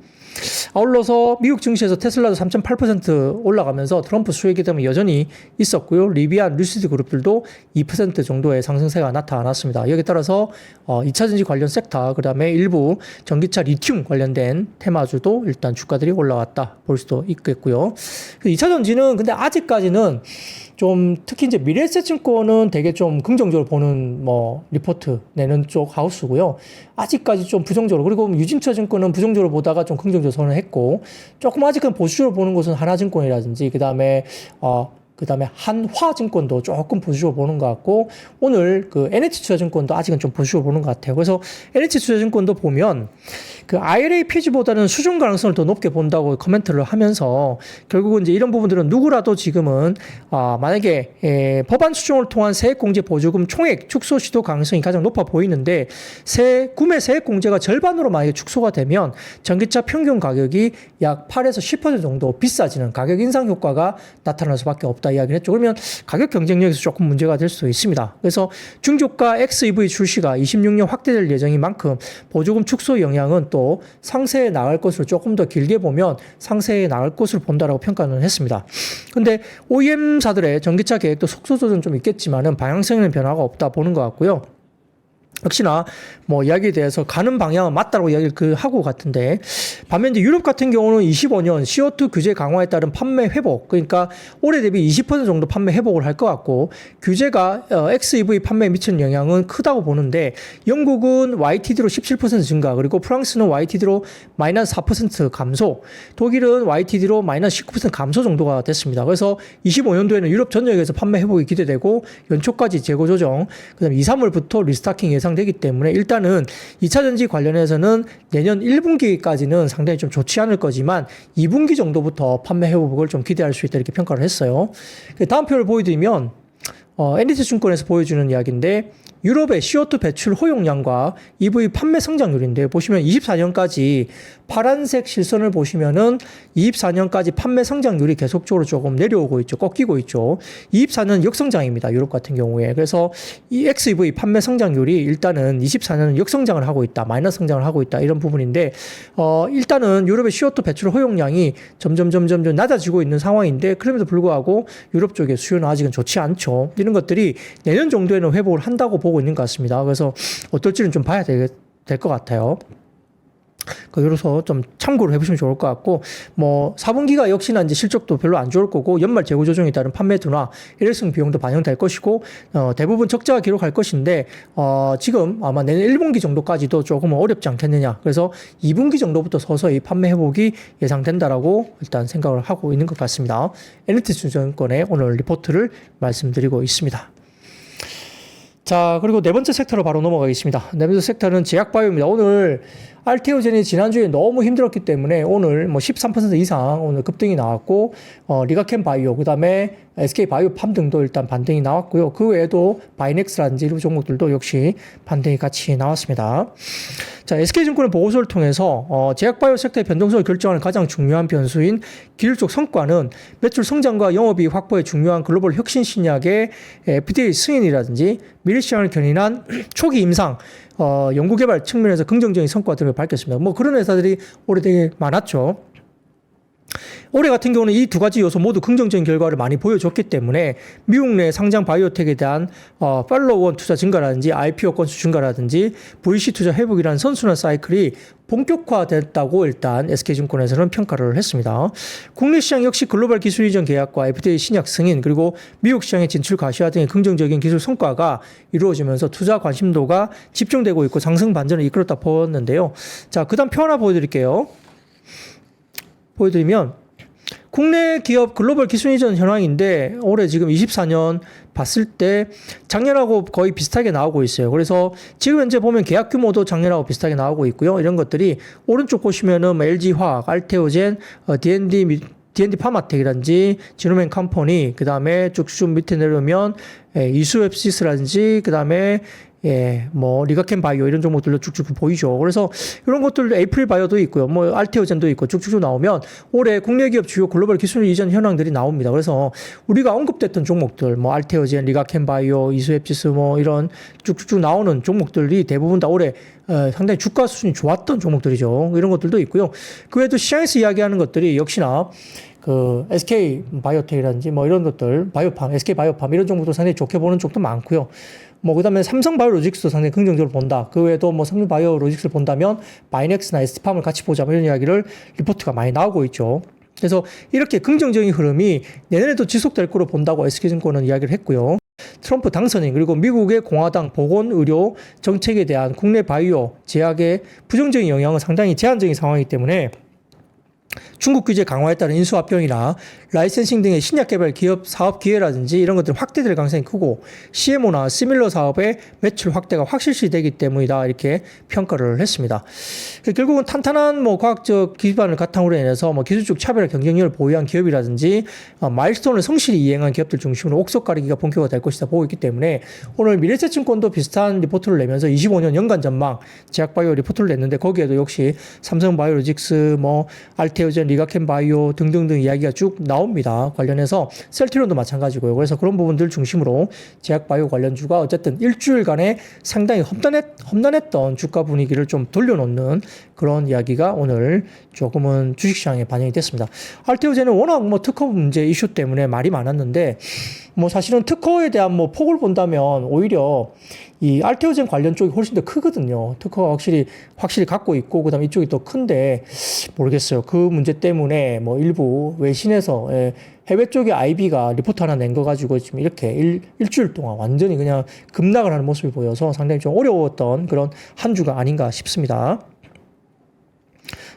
아울러서 미국 증시에서 테슬라도 3.8% 올라가면서 트럼프 수혜 기대감이 여전히 있었고요. 리비안, 루시드 그룹들도 2% 정도의 상승세가 나타났습니다. 여기에 따라서 2차전지 관련 섹터, 그 다음에 일부 전기차 리튬 관련된 테마주도 일단 주가들이 올라왔다 볼 수도 있겠고요. 2차전지는 근데 아직까지는 좀 특히 이제 미래에셋증권은 되게 좀 긍정적으로 보는 리포트 내는 쪽 하우스고요. 아직까지 좀 부정적으로, 그리고 유진투자증권은 부정적으로 보다가 좀 긍정적으로 선언했고, 조금 아직은 보수적으로 보는 곳은 하나증권이라든지 그다음에 한화증권도 조금 보수적으로 보는 것 같고, 오늘 그 NH투자증권도 아직은 좀 보수적으로 보는 것 같아요. 그래서 NH투자증권도 보면 그 IRA 폐지보다는 수준 가능성을 더 높게 본다고 코멘트를 하면서 결국은 이제 이런 부분들은 누구라도 지금은 만약에 법안 수정을 통한 세액공제 보조금 총액 축소 시도 가능성이 가장 높아 보이는데 구매 세액공제가 절반으로 만약에 축소가 되면 전기차 평균 가격이 약 8에서 10% 정도 비싸지는 가격 인상 효과가 나타날 수밖에 없다 이야기를 했죠. 그러면 가격 경쟁력에서 조금 문제가 될 수도 있습니다. 그래서 중저가 XEV 출시가 26년 확대될 예정인 만큼 보조금 축소 영향은 또 상세에 나갈 것으로 조금 더 길게 보면 상세에 나갈 것으로 본다라고 평가는 했습니다. 근데 OEM사들의 전기차 계획도 속도 조정 좀 있겠지만은 방향성에는 변화가 없다 보는 것 같고요. 역시나 이야기에 대해서 가는 방향은 맞다고 이야기를 하고 같은데, 반면 이제 유럽 같은 경우는 25년 CO2 규제 강화에 따른 판매 회복, 그러니까 올해 대비 20% 정도 판매 회복을 할 것 같고, 규제가 XEV 판매에 미치는 영향은 크다고 보는데, 영국은 YTD로 17% 증가, 그리고 프랑스는 YTD로 마이너스 4% 감소, 독일은 YTD로 마이너스 19% 감소 정도가 됐습니다. 그래서 25년도에는 유럽 전역에서 판매 회복이 기대되고 연초까지 재고 조정, 그다음에 2, 3월부터 리스타킹 예상되기 때문에 일단은 2차전지 관련해서는 내년 1분기까지는 상당히 좀 좋지 않을 거지만 2분기 정도부터 판매 회복을 좀 기대할 수 있다 이렇게 평가를 했어요. 다음 표를 보여드리면 NH증권에서 보여주는 이야기인데, 유럽의 CO2 배출 허용량과 EV 판매 성장률인데, 보시면 24년까지 파란색 실선을 보시면은 24년까지 판매 성장률이 계속적으로 조금 내려오고 있죠. 꺾이고 있죠. 24년 역성장입니다. 유럽 같은 경우에. 그래서 이 XEV 판매 성장률이 일단은 24년은 역성장을 하고 있다. 마이너스 성장을 하고 있다. 이런 부분인데, 일단은 유럽의 CO2 배출 허용량이 점점 낮아지고 있는 상황인데, 그럼에도 불구하고 유럽 쪽의 수요는 아직은 좋지 않죠. 이런 것들이 내년 정도에는 회복을 한다고 보고 있는 것 같습니다. 그래서 어떨지는 좀 봐야 될 것 같아요. 그래서 좀 참고를 해보시면 좋을 것 같고, 4분기가 역시나 이제 실적도 별로 안 좋을 거고, 연말 재고 조정에 따른 판매 둔화, 일회성 비용도 반영될 것이고, 대부분 적자가 기록할 것인데, 지금 아마 내년 1분기 정도까지도 조금 어렵지 않겠느냐. 그래서 2분기 정도부터 서서히 판매 회복이 예상된다라고 일단 생각을 하고 있는 것 같습니다. NT투자증권의 오늘 리포트를 말씀드리고 있습니다. 자, 그리고 네 번째 섹터로 바로 넘어가겠습니다. 네 번째 섹터는 제약바이오입니다. 오늘 알테오젠이 지난주에 너무 힘들었기 때문에 오늘 뭐 13% 이상 오늘 급등이 나왔고, 리가켄 바이오, 그 다음에 SK 바이오팜 등도 일단 반등이 나왔고요. 그 외에도 바이넥스라든지 이런 종목들도 역시 반등이 같이 나왔습니다. 자, SK증권의 보고서를 통해서 제약바이오 섹터의 변동성을 결정하는 가장 중요한 변수인 기술적 성과는 매출 성장과 영업이익 확보에 중요한 글로벌 혁신 신약의 FDA 승인이라든지 미래 시장을 견인한 초기 임상 연구개발 측면에서 긍정적인 성과 등을 밝혔습니다. 뭐 그런 회사들이 올해 되게 많았죠. 올해 같은 경우는 이 두 가지 요소 모두 긍정적인 결과를 많이 보여줬기 때문에 미국 내 상장 바이오텍에 대한 팔로우원 투자 증가라든지 IPO 건수 증가라든지 VC 투자 회복이라는 선순환 사이클이 본격화됐다고 일단 SK증권에서는 평가를 했습니다. 국내 시장 역시 글로벌 기술 이전 계약과 FDA 신약 승인 그리고 미국 시장의 진출 가시화 등의 긍정적인 기술 성과가 이루어지면서 투자 관심도가 집중되고 있고 상승 반전을 이끌었다 보였는데요. 자, 그 다음 표 하나 보여드릴게요. 보여드리면 국내 기업 글로벌 기술 이전 현황인데 올해 지금 24년 봤을 때 작년하고 거의 비슷하게 나오고 있어요. 그래서 지금 현재 보면 계약 규모도 작년하고 비슷하게 나오고 있고요. 이런 것들이 오른쪽 보시면은 LG화학, 알테오젠, D&D 파마텍이라든지 지노맨 컴퍼니, 그 다음에 쭉쭉 밑에 내려오면 이수웹시스라든지 그 다음에 뭐 리가켄 바이오 이런 종목들도 쭉쭉 보이죠. 그래서 이런 것들도 에이프릴 바이오도 있고요. 뭐 알테오젠도 있고 쭉쭉 나오면 올해 국내 기업 주요 글로벌 기술 이전 현황들이 나옵니다. 그래서 우리가 언급됐던 종목들 뭐 알테오젠, 리가켄 바이오, 이수웹시스 뭐 이런 쭉쭉 나오는 종목들이 대부분 다 올해 상당히 주가 수준이 좋았던 종목들이죠. 이런 것들도 있고요. 그 외에도 시장에서 이야기하는 것들이 역시나 그 SK 바이오텍이라든지 뭐 이런 것들, 바이오팜, SK 바이오팜 이런 종목도 상당히 좋게 보는 쪽도 많고요. 뭐 그다음에 삼성 바이오로직스도 상당히 긍정적으로 본다. 그 외에도 뭐 삼성 바이오로직스를 본다면 바이넥스나 ST팜을 같이 보자. 뭐 이런 이야기를 리포트가 많이 나오고 있죠. 그래서 이렇게 긍정적인 흐름이 내년에도 지속될 거로 본다고 SK증권은 이야기를 했고요. 트럼프 당선인 그리고 미국의 공화당 보건의료 정책에 대한 국내 바이오 제약의 부정적인 영향은 상당히 제한적인 상황이기 때문에 중국 규제 강화에 따른 인수합병이나 라이센싱 등의 신약 개발 기업 사업 기회라든지 이런 것들은 확대될 가능성이 크고 CMO나 시밀러 사업의 매출 확대가 확실시되기 때문이다 이렇게 평가를 했습니다. 결국은 탄탄한 뭐 과학적 기반을 바탕으로 인해서 뭐 기술적 차별화 경쟁력을 보유한 기업이라든지 마일스톤을 성실히 이행한 기업들 중심으로 옥석 가리기가 본격화될 것이다 보고 있기 때문에 오늘 미래세증권도 비슷한 리포트를 내면서 25년 연간 전망 제약바이오 리포트를 냈는데 거기에도 역시 삼성바이오로직스 뭐 알테오젠, 리가켄 바이오 등등등 이야기가 쭉 나옵니다. 관련해서 셀트리온도 마찬가지고요. 그래서 그런 부분들 중심으로 제약바이오 관련주가 어쨌든 일주일간에 상당히 험난했던 주가 분위기를 좀 돌려놓는 그런 이야기가 오늘 조금은 주식시장에 반영이 됐습니다. 알테오젠은 워낙 뭐 특허 문제 이슈 때문에 말이 많았는데 뭐 사실은 특허에 대한 뭐 폭을 본다면 오히려 이 알테오젠 관련 쪽이 훨씬 더 크거든요. 특허가 확실히 갖고 있고 그다음에 이쪽이 더 큰데 모르겠어요. 그 문제 때문에 뭐 일부 외신에서 해외 쪽의 IB가 리포트 하나 낸 거 가지고 지금 이렇게 일주일 동안 완전히 그냥 급락을 하는 모습이 보여서 상당히 좀 어려웠던 그런 한 주가 아닌가 싶습니다.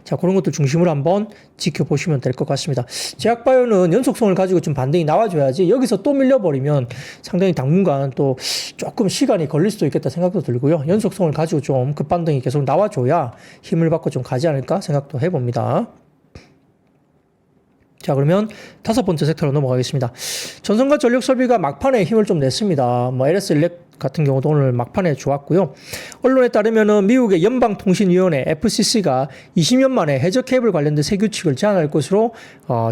자, 그런 것들 중심으로 한번 지켜보시면 될 것 같습니다. 제약바이오는 연속성을 가지고 좀 반등이 나와줘야지 여기서 또 밀려버리면 상당히 당분간 또 조금 시간이 걸릴 수도 있겠다 생각도 들고요. 연속성을 가지고 좀 급반등이 계속 나와줘야 힘을 받고 좀 가지 않을까 생각도 해봅니다. 자, 그러면 다섯 번째 섹터로 넘어가겠습니다. 전선과 전력 설비가 막판에 힘을 좀 냈습니다. 뭐 LS 일렉 같은 경우도 오늘 막판에 좋았고요. 언론에 따르면은 미국의 연방통신위원회 FCC가 20년 만에 해저 케이블 관련된 새 규칙을 제안할 것으로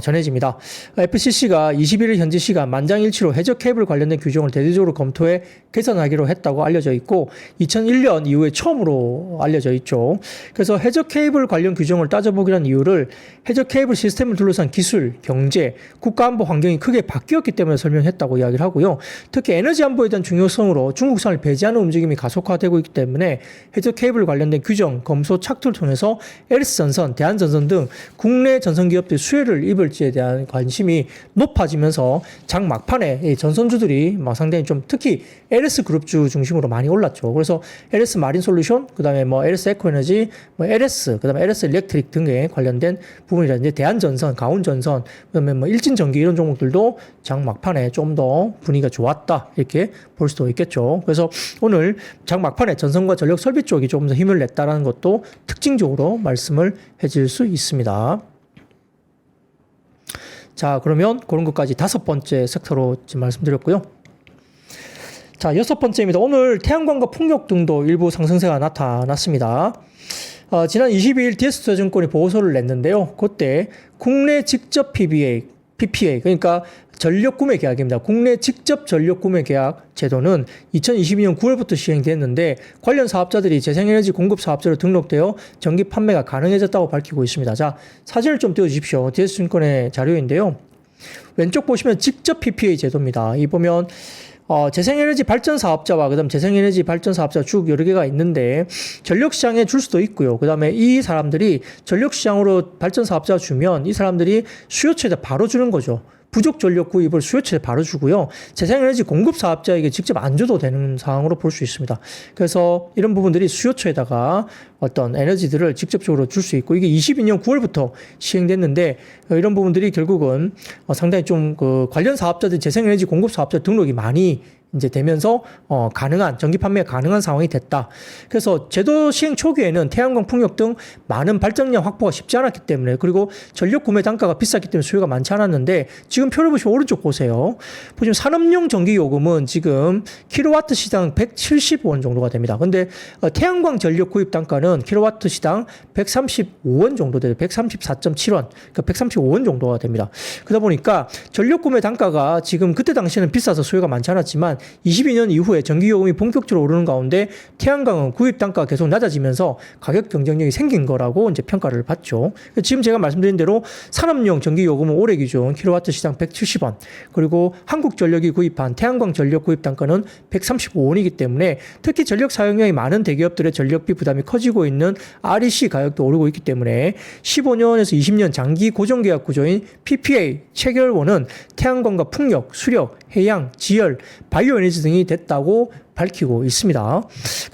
전해집니다. FCC가 21일 현지 시간 만장일치로 해저 케이블 관련된 규정을 대대적으로 검토해 개선하기로 했다고 알려져 있고 2001년 이후에 처음으로 알려져 있죠. 그래서 해저 케이블 관련 규정을 따져보기란 이유를 해저 케이블 시스템을 둘러싼 기술, 경제, 국가안보 환경이 크게 바뀌었기 때문에 설명했다고 이야기를 하고요. 특히 에너지 안보에 대한 중요성으로 중국산을 배제하는 움직임이 가속화되고 있기 때문에 해저 케이블 관련된 규정, 검토 착투를 통해서 LS전선, 대한전선 등 국내 전선기업들이 수혜를 입을지에 대한 관심이 높아지면서 장 막판에 전선주들이 상당히 좀 특히 LS그룹주 중심으로 많이 올랐죠. 그래서 LS 마린솔루션, 그 다음에 뭐 LS 에코에너지, 뭐 LS, 그 다음에 LS 일렉트릭 등에 관련된 부분이라든지 대한전선, 가온전선, 그 다음에 뭐 일진전기 이런 종목들도 장 막판에 좀 더 분위기가 좋았다. 이렇게 볼 수도 있겠죠. 그래서 오늘 장 막판에 전선과 전력 설비 쪽이 조금 더 힘을 냈다라는 것도 특징적으로 말씀을 해줄 수 있습니다. 자, 그러면 그런 것까지 5번째 섹터로 지금 말씀드렸고요. 자, 6번째입니다. 오늘 태양광과 풍력 등도 일부 상승세가 나타났습니다. 지난 22일 DS투자증권이 보고서를 냈는데요. 그때 국내 직접 PPA, 그러니까 전력 구매 계약입니다. 국내 직접 전력 구매 계약 제도는 2022년 9월부터 시행됐는데 관련 사업자들이 재생에너지 공급 사업자로 등록되어 전기 판매가 가능해졌다고 밝히고 있습니다. 자, 사진을 좀 띄워주십시오. DS증권의 자료인데요. 왼쪽 보시면 직접 PPA 제도입니다. 이 보면 재생에너지 발전 사업자와 그다음 재생에너지 발전 사업자 쭉 여러 개가 있는데 전력 시장에 줄 수도 있고요. 그다음에 이 사람들이 전력 시장으로 발전 사업자 주면 이 사람들이 수요처에다 바로 주는 거죠. 부족 전력 구입을 수요처에 바로 주고요. 재생에너지 공급 사업자에게 직접 안 줘도 되는 상황으로 볼 수 있습니다. 그래서 이런 부분들이 수요처에다가 어떤 에너지들을 직접적으로 줄 수 있고 이게 22년 9월부터 시행됐는데 이런 부분들이 결국은 상당히 좀 그 관련 사업자들 재생에너지 공급 사업자 등록이 많이 이제 되면서 가능한 전기 판매가 가능한 상황이 됐다. 그래서 제도 시행 초기에는 태양광, 풍력 등 많은 발전량 확보가 쉽지 않았기 때문에 그리고 전력 구매 단가가 비쌌기 때문에 수요가 많지 않았는데 지금 표를 보시면 오른쪽 보세요. 보시면 산업용 전기 요금은 지금 킬로와트 시당 175원 정도가 됩니다. 근데 태양광 전력 구입 단가는 킬로와트 시당 135원 정도 돼요. 134.7원. 그러니까 135원 정도가 됩니다. 그러다 보니까 전력 구매 단가가 지금 그때 당시에는 비싸서 수요가 많지 않았지만 22년 이후에 전기요금이 본격적으로 오르는 가운데 태양광은 구입 단가가 계속 낮아지면서 가격 경쟁력이 생긴 거라고 이제 평가를 받죠. 지금 제가 말씀드린 대로 산업용 전기요금은 올해 기준 킬로와트 시당 170원, 그리고 한국전력이 구입한 태양광 전력 구입 단가는 135원이기 때문에 특히 전력 사용량이 많은 대기업들의 전력비 부담이 커지고 있는 REC 가격도 오르고 있기 때문에 15년에서 20년 장기 고정계약 구조인 PPA 체결원은 태양광과 풍력, 수력, 해양, 지열, 바이오에너지 등이 됐다고 밝히고 있습니다.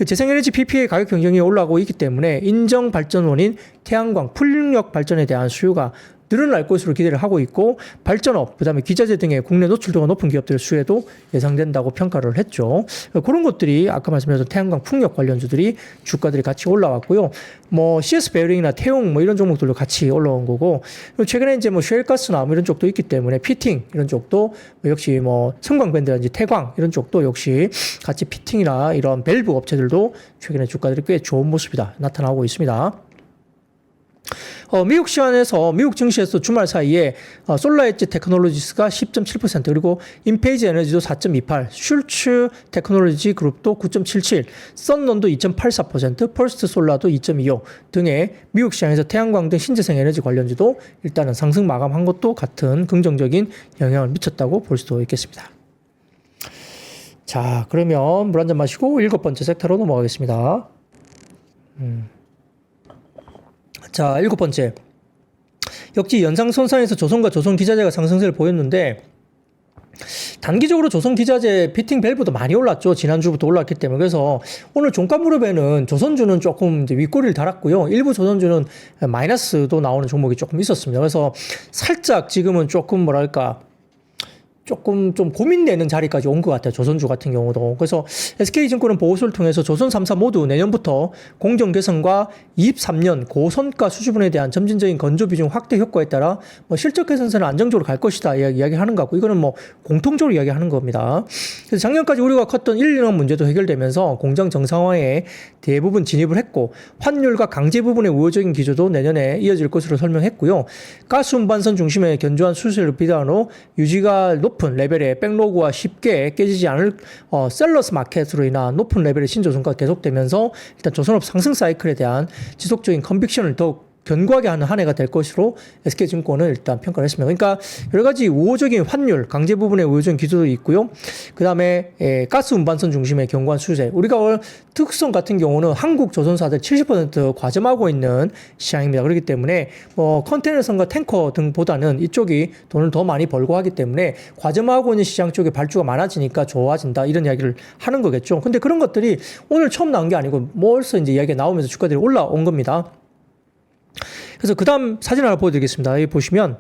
재생에너지 PPA 가격 경쟁이 올라가고 있기 때문에 인정 발전원인 태양광, 풍력 발전에 대한 수요가 늘어날 것으로 기대를 하고 있고 발전업, 그다음에 기자재 등의 국내 노출도가 높은 기업들의 수혜도 예상된다고 평가를 했죠. 그런 것들이 아까 말씀드렸던 태양광, 풍력 관련주들이 주가들이 같이 올라왔고요. 뭐 CS 베어링이나 태용 뭐 이런 종목들도 같이 올라온 거고 최근에 이제 뭐 쉘가스나 뭐 이런 쪽도 있기 때문에 피팅 이런 쪽도 역시 뭐 성광밴드라든지 태광 이런 쪽도 역시 같이 피팅이나 이런 밸브 업체들도 최근에 주가들이 꽤 좋은 모습이다 나타나고 있습니다. 미국 시간에서 미국 증시에서 주말 사이에 솔라 엣지 테크놀로지스가 10.7% 그리고 인페이지 에너지도 4.28, 슐츠 테크놀로지 그룹도 9.77, 썬론도 2.84%, 퍼스트 솔라도 2.25 등의 미국 시장에서 태양광 등 신재생 에너지 관련주도 일단은 상승 마감한 것도 같은 긍정적인 영향을 미쳤다고 볼 수도 있겠습니다. 자, 그러면 물 한잔 마시고 7번째 섹터로 넘어가겠습니다. 자, 7번째. 역시 연상선상에서 조선과 조선기자재가 상승세를 보였는데 단기적으로 조선기자재 피팅 밸브도 많이 올랐죠. 지난주부터 올랐기 때문에. 그래서 오늘 종가 무렵에는 조선주는 조금 이제 윗꼬리를 달았고요. 일부 조선주는 마이너스도 나오는 종목이 조금 있었습니다. 그래서 살짝 지금은 조금 뭐랄까 조금 좀 고민되는 자리까지 온 것 같아요. 조선주 같은 경우도. 그래서 SK증권은 보고서를 통해서 조선 3사 모두 내년부터 공정 개선과 23년 고선가 수주분에 대한 점진적인 건조 비중 확대 효과에 따라 뭐 실적 개선세는 안정적으로 갈 것이다 이야기하는 것 같고 이거는 뭐 공통적으로 이야기하는 겁니다. 그래서 작년까지 우려가 컸던 1, 2년 문제도 해결되면서 공장 정상화에 대부분 진입을 했고 환율과 강제 부분의 우호적인 기조도 내년에 이어질 것으로 설명했고요. 가스 운반선 중심의 견조한 수수료를 비단으로 유지가 높은 레벨의 백로그와 쉽게 깨지지 않을 셀러스 마켓으로 인한 높은 레벨의 신조선가가 계속되면서 일단 조선업 상승 사이클에 대한 지속적인 컨빅션을 더욱 견고하게 하는 한 해가 될 것으로 SK증권은 일단 평가를 했습니다. 그러니까 여러 가지 우호적인 환율, 강제 부분의 우호적인 기조도 있고요. 그 다음에 가스 운반선 중심의 견고한 수세. 우리가 특성 같은 경우는 한국 조선사들 70% 과점하고 있는 시장입니다. 그렇기 때문에 뭐 컨테이너선과 탱커 등보다는 이쪽이 돈을 더 많이 벌고 하기 때문에 과점하고 있는 시장 쪽에 발주가 많아지니까 좋아진다 이런 이야기를 하는 거겠죠. 근데 그런 것들이 오늘 처음 나온 게 아니고 벌써 이제 이야기가 나오면서 주가들이 올라온 겁니다. 그래서 그 다음 사진 하나 보여드리겠습니다. 여기 보시면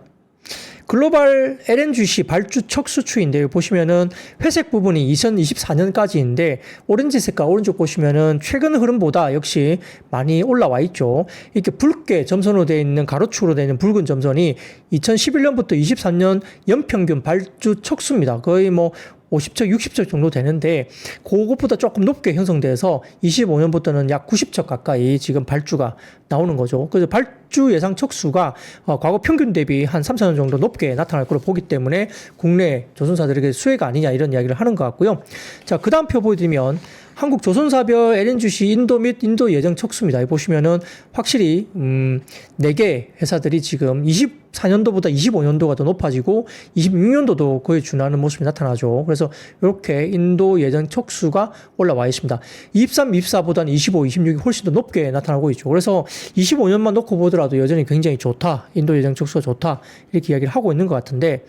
글로벌 LNGC 발주 척수 추인데요. 보시면은 회색 부분이 2024년까지인데 오렌지 색깔 오른쪽 보시면은 최근 흐름보다 역시 많이 올라와 있죠. 이렇게 붉게 점선으로 되어 있는 가로축으로 되어 있는 붉은 점선이 2011년부터 23년 연평균 발주 척수입니다. 거의 뭐 50척, 60척 정도 되는데 그것보다 조금 높게 형성돼서 25년부터는 약 90척 가까이 지금 발주가 나오는 거죠. 그래서 발주 예상 척수가 과거 평균 대비 한 3, 4년 정도 높게 나타날 거로 보기 때문에 국내 조선사들에게 수혜가 아니냐 이런 이야기를 하는 것 같고요. 자, 그 다음 표 보여드리면 한국 조선사별 LNGC 인도 및 인도 예정 척수입니다. 보시면은 확실히 4개 회사들이 지금 24년도보다 25년도가 더 높아지고 26년도도 거의 준하는 모습이 나타나죠. 그래서 이렇게 인도 예정 척수가 올라와 있습니다. 23, 24보다는 25, 26이 훨씬 더 높게 나타나고 있죠. 그래서 25년만 놓고 보더라도 여전히 굉장히 좋다. 인도 예정 척수가 좋다. 이렇게 이야기를 하고 있는 것 같은데,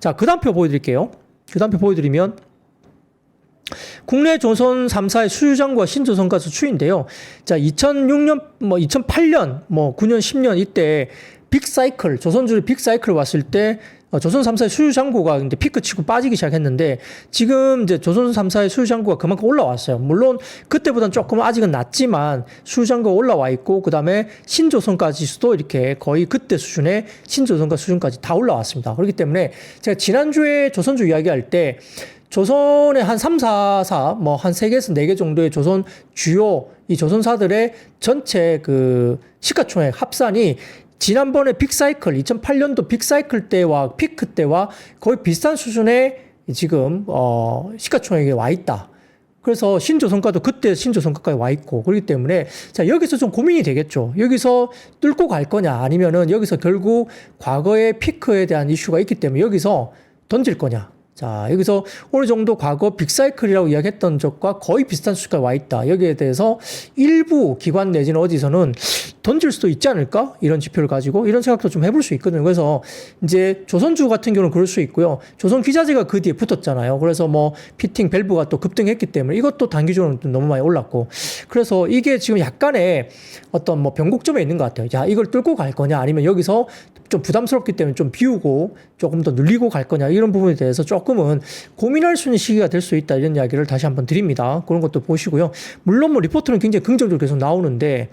자, 그 다음 표 보여드릴게요. 그 다음 표 보여드리면 국내 조선 3사의 수주장과 신조선가스 추인데요. 자, 2006년, 2008년, 9년, 10년 이때 빅사이클, 조선주의 빅사이클 왔을 때 조선 3사의 수주장고가 이제 피크 치고 빠지기 시작했는데 지금 이제 조선 3사의 수주장고가 그만큼 올라왔어요. 물론 그때보다는 조금 아직은 낮지만 수주장고가 올라와 있고 그 다음에 신조선까지도 이렇게 거의 그때 수준의 신조선가 수준까지 다 올라왔습니다. 그렇기 때문에 제가 지난주에 조선주 이야기할 때 조선의 한 3, 4사, 한 3개에서 4개 정도의 조선 주요 이 조선사들의 전체 그 시가총액 합산이 지난번에 빅사이클, 2008년도 빅사이클 때와 피크 때와 거의 비슷한 수준의 지금, 시가총액에 와 있다. 그래서 신조선가도 그때 신조선가까지 와 있고 그렇기 때문에 자, 여기서 좀 고민이 되겠죠. 여기서 뚫고 갈 거냐 아니면은 여기서 결국 과거의 피크에 대한 이슈가 있기 때문에 여기서 던질 거냐. 자, 여기서 어느 정도 과거 빅사이클이라고 이야기했던 적과 거의 비슷한 수가 와 있다. 여기에 대해서 일부 기관 내지는 어디서는 던질 수도 있지 않을까? 이런 지표를 가지고 이런 생각도 좀 해볼 수 있거든요. 그래서 이제 조선주 같은 경우는 그럴 수 있고요. 조선 기자재가 그 뒤에 붙었잖아요. 그래서 피팅 밸브가 또 급등했기 때문에 이것도 단기적으로 너무 많이 올랐고. 그래서 이게 지금 약간의 어떤 변곡점에 있는 것 같아요. 자, 이걸 뚫고 갈 거냐 아니면 여기서 좀 부담스럽기 때문에 좀 비우고 조금 더 늘리고 갈 거냐 이런 부분에 대해서 조금은 고민할 수 있는 시기가 될 수 있다 이런 이야기를 다시 한번 드립니다. 그런 것도 보시고요. 물론 리포트는 굉장히 긍정적으로 계속 나오는데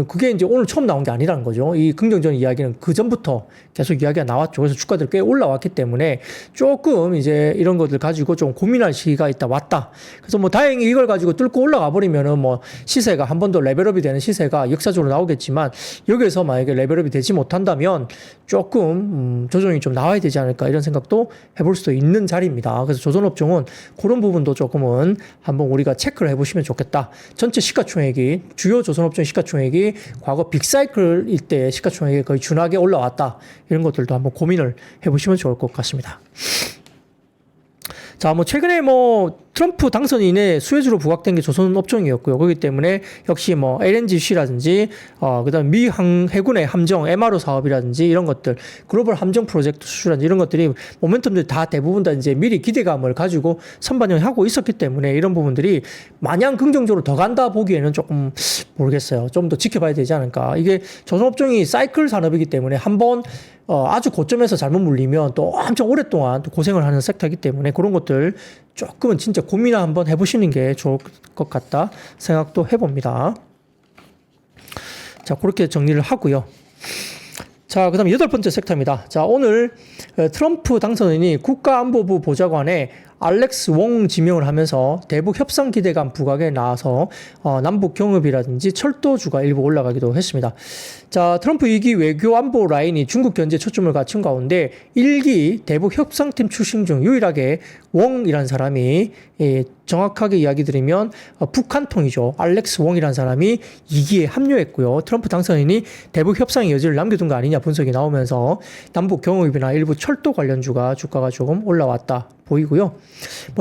그게 이제 오늘 처음 나온 게 아니라는 거죠. 이 긍정적인 이야기는 그 전부터 계속 이야기가 나왔죠. 그래서 주가들 꽤 올라왔기 때문에 조금 이제 이런 것들 가지고 좀 고민할 시기가 왔다. 그래서 다행히 이걸 가지고 뚫고 올라가 버리면은 시세가 한 번 더 레벨업이 되는 시세가 역사적으로 나오겠지만 여기에서 만약에 레벨업이 되지 못한다면 조금 조정이 좀 나와야 되지 않을까 이런 생각도 해볼 수도 있는 자리입니다. 그래서 조선업종은 그런 부분도 조금은 한번 우리가 체크를 해보시면 좋겠다. 전체 시가총액이 주요 조선업종 시가총액이 과거 빅사이클일 때 시가총액이 거의 준하게 올라왔다. 이런 것들도 한번 고민을 해보시면 좋을 것 같습니다. 자, 최근에 트럼프 당선 이내 수혜주로 부각된 게 조선 업종이었고요. 그렇기 때문에 역시 LNGC라든지, 그 다음 미 해군의 함정, MRO 사업이라든지 이런 것들, 글로벌 함정 프로젝트 수주라든지 이런 것들이 모멘텀들이 다 대부분 다 이제 미리 기대감을 가지고 선반영하고 있었기 때문에 이런 부분들이 마냥 긍정적으로 더 간다 보기에는 조금 모르겠어요. 좀 더 지켜봐야 되지 않을까. 이게 조선 업종이 사이클 산업이기 때문에 한번 아주 고점에서 잘못 물리면 또 엄청 오랫동안 또 고생을 하는 섹터이기 때문에 그런 것들 조금은 진짜 고민을 한번 해보시는 게 좋을 것 같다 생각도 해봅니다. 자, 그렇게 정리를 하고요. 자, 그 다음 8번째 섹터입니다. 자, 오늘 트럼프 당선인이 국가안보부 보좌관에 알렉스 웡 지명을 하면서 대북 협상 기대감 부각에 나와서 남북 경협이라든지 철도주가 일부 올라가기도 했습니다. 자, 트럼프 2기 외교 안보 라인이 중국 견제에 초점을 갖춘 가운데 1기 대북 협상팀 출신 중 유일하게 웡이라는 사람이 정확하게 이야기 드리면 북한통이죠. 알렉스 웡이라는 사람이 2기에 합류했고요. 트럼프 당선인이 대북 협상의 여지를 남겨둔 거 아니냐 분석이 나오면서 남북 경협이나 일부 철도 관련주가 주가가 조금 올라왔다 보이고요.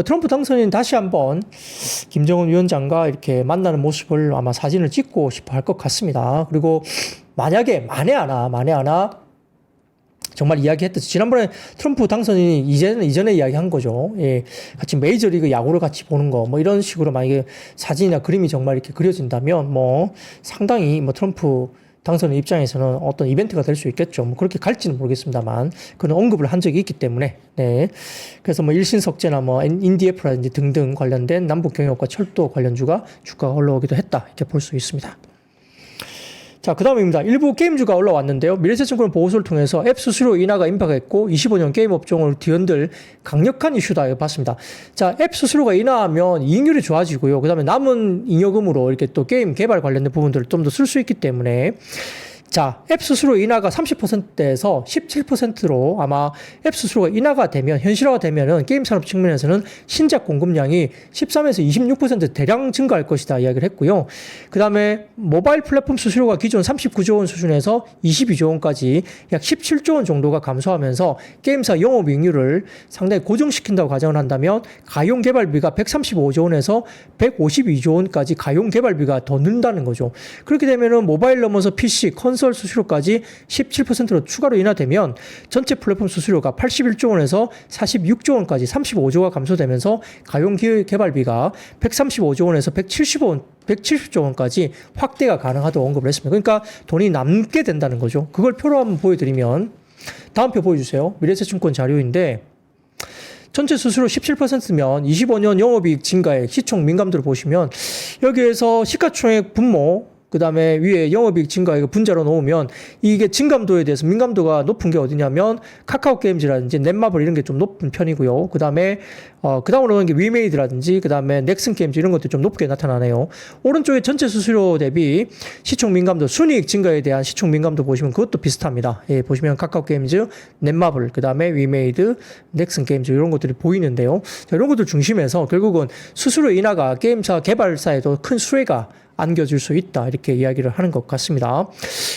트럼프 당선인 다시 한번 김정은 위원장과 이렇게 만나는 모습을 아마 사진을 찍고 싶어 할 것 같습니다. 그리고 만약에 만에 하나 정말 이야기했듯이 지난번에 트럼프 당선인이 이전에 이야기한 거죠. 예, 같이 메이저리그 야구를 같이 보는 거 이런 식으로 만약에 사진이나 그림이 정말 이렇게 그려진다면 상당히 트럼프 당선인 입장에서는 어떤 이벤트가 될 수 있겠죠. 뭐 그렇게 갈지는 모르겠습니다만 그런 언급을 한 적이 있기 때문에 네. 그래서 뭐 일신석재나 뭐 인디에프라든지 등등 관련된 남북경유업과 철도 관련주가 주가가 올라오기도 했다 이렇게 볼 수 있습니다. 자, 그 다음입니다. 일부 게임주가 올라왔는데요. 미래세증권 보고서를 통해서 앱 수수료 인하가 임박했고 25년 게임 업종을 뒤흔들 강력한 이슈다 이거 봤습니다. 자, 앱 수수료가 인하하면 이익률이 좋아지고요. 그 다음에 남은 잉여금으로 이렇게 또 게임 개발 관련된 부분들을 좀 더 쓸 수 있기 때문에 자, 앱 수수료 인하가 30%대에서 17%로 아마 앱 수수료가 인하가 되면, 현실화가 되면은 게임 산업 측면에서는 신작 공급량이 13에서 26% 대량 증가할 것이다 이야기를 했고요. 그 다음에 모바일 플랫폼 수수료가 기존 39조 원 수준에서 22조 원까지 약 17조 원 정도가 감소하면서 게임사 영업이익률을 상당히 고정시킨다고 가정을 한다면 가용 개발비가 135조 원에서 152조 원까지 가용 개발비가 더 는다는 거죠. 그렇게 되면은 모바일 넘어서 PC, 컨솔 수수료까지 17%로 추가로 인하되면 전체 플랫폼 수수료가 81조 원에서 46조 원까지 35조가 감소되면서 가용 개발비가 135조 원에서 170조 원까지 확대가 가능하다고 언급을 했습니다. 그러니까 돈이 남게 된다는 거죠. 그걸 표로 한번 보여드리면 다음 표 보여주세요. 미래세증권 자료인데 전체 수수료 17%면 25년 영업이익 증가액 시총 민감도를 보시면 여기에서 시가총액 분모 그 다음에 위에 영업이익 증가액을 분자로 놓으면 이게 증감도에 대해서 민감도가 높은 게 어디냐면 카카오 게임즈라든지 넷마블 이런 게 좀 높은 편이고요. 그 다음에 그 다음으로 오는 게 위메이드라든지 그 다음에 넥슨 게임즈 이런 것들이 좀 높게 나타나네요. 오른쪽에 전체 수수료 대비 시총 민감도 순이익 증가에 대한 시총 민감도 보시면 그것도 비슷합니다. 예, 보시면 카카오 게임즈, 넷마블, 그 다음에 위메이드, 넥슨 게임즈 이런 것들이 보이는데요. 자, 이런 것들 중심에서 결국은 수수료 인하가 게임사 개발사에도 큰 수혜가 안겨줄 수 있다 이렇게 이야기를 하는 것 같습니다.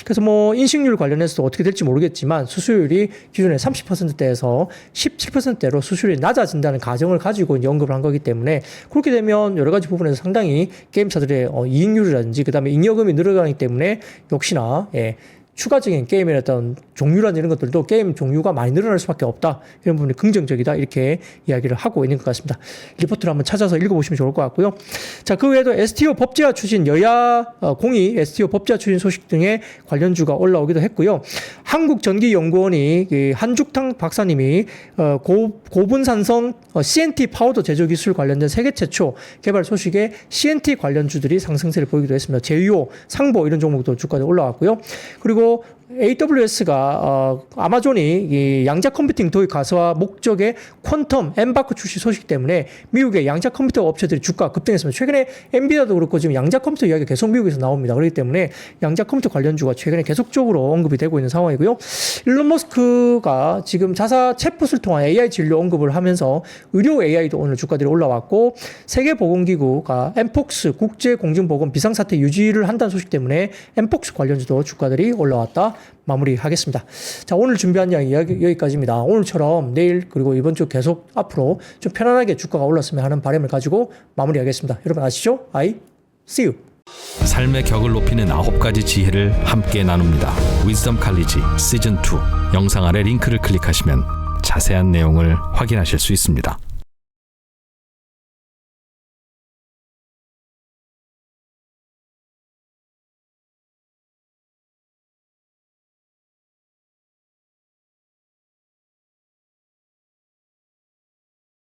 그래서 뭐 인식률 관련해서도 어떻게 될지 모르겠지만 수수율이 기존의 30%대에서 17%대로 수수율이 낮아진다는 가정을 가지고 이제 언급을 한 거기 때문에 그렇게 되면 여러 가지 부분에서 상당히 게임사들의 이익률이라든지 그 다음에 잉여금이 늘어가기 때문에 역시나 추가적인 게임의 어떤 종류라는 이런 것들도 게임 종류가 많이 늘어날 수밖에 없다. 이런 부분이 긍정적이다. 이렇게 이야기를 하고 있는 것 같습니다. 리포트를 한번 찾아서 읽어보시면 좋을 것 같고요. 자, 그 외에도 STO 법제화 추진, 여야 공의 STO 법제화 추진 소식 등의 관련주가 올라오기도 했고요. 한국전기연구원이 한죽탕 박사님이 고분산성 CNT 파우더 제조 기술 관련된 세계 최초 개발 소식에 CNT 관련주들이 상승세를 보이기도 했습니다. 제휴, 상보 이런 종목도 주가가 올라왔고요. 그리고 AWS가 아마존이 이 양자 컴퓨팅 도입 가서와 목적의 퀀텀 엠바크 출시 소식 때문에 미국의 양자 컴퓨터 업체들이 주가 급등했습니다. 최근에 엔비디아도 그렇고 지금 양자 컴퓨터 이야기가 계속 미국에서 나옵니다. 그렇기 때문에 양자 컴퓨터 관련주가 최근에 계속적으로 언급이 되고 있는 상황이고요. 일론 머스크가 지금 자사 챗봇을 통한 AI 진료 언급을 하면서 의료 AI도 오늘 주가들이 올라왔고 세계보건기구가 엠폭스 국제공중보건 비상사태 유지를 한다는 소식 때문에 엠폭스 관련주도 주가들이 올라왔다. 마무리하겠습니다. 자, 오늘 준비한 이야기 여기까지입니다. 오늘처럼 내일 그리고 이번 주 계속 앞으로 좀 편안하게 주가가 올랐으면 하는 바람을 가지고 마무리하겠습니다. 여러분 아시죠? I see you. 삶의 격을 높이는 9가지 지혜를 함께 나눕니다. 위즈덤 칼리지 시즌 2 영상 아래 링크를 클릭하시면 자세한 내용을 확인하실 수 있습니다.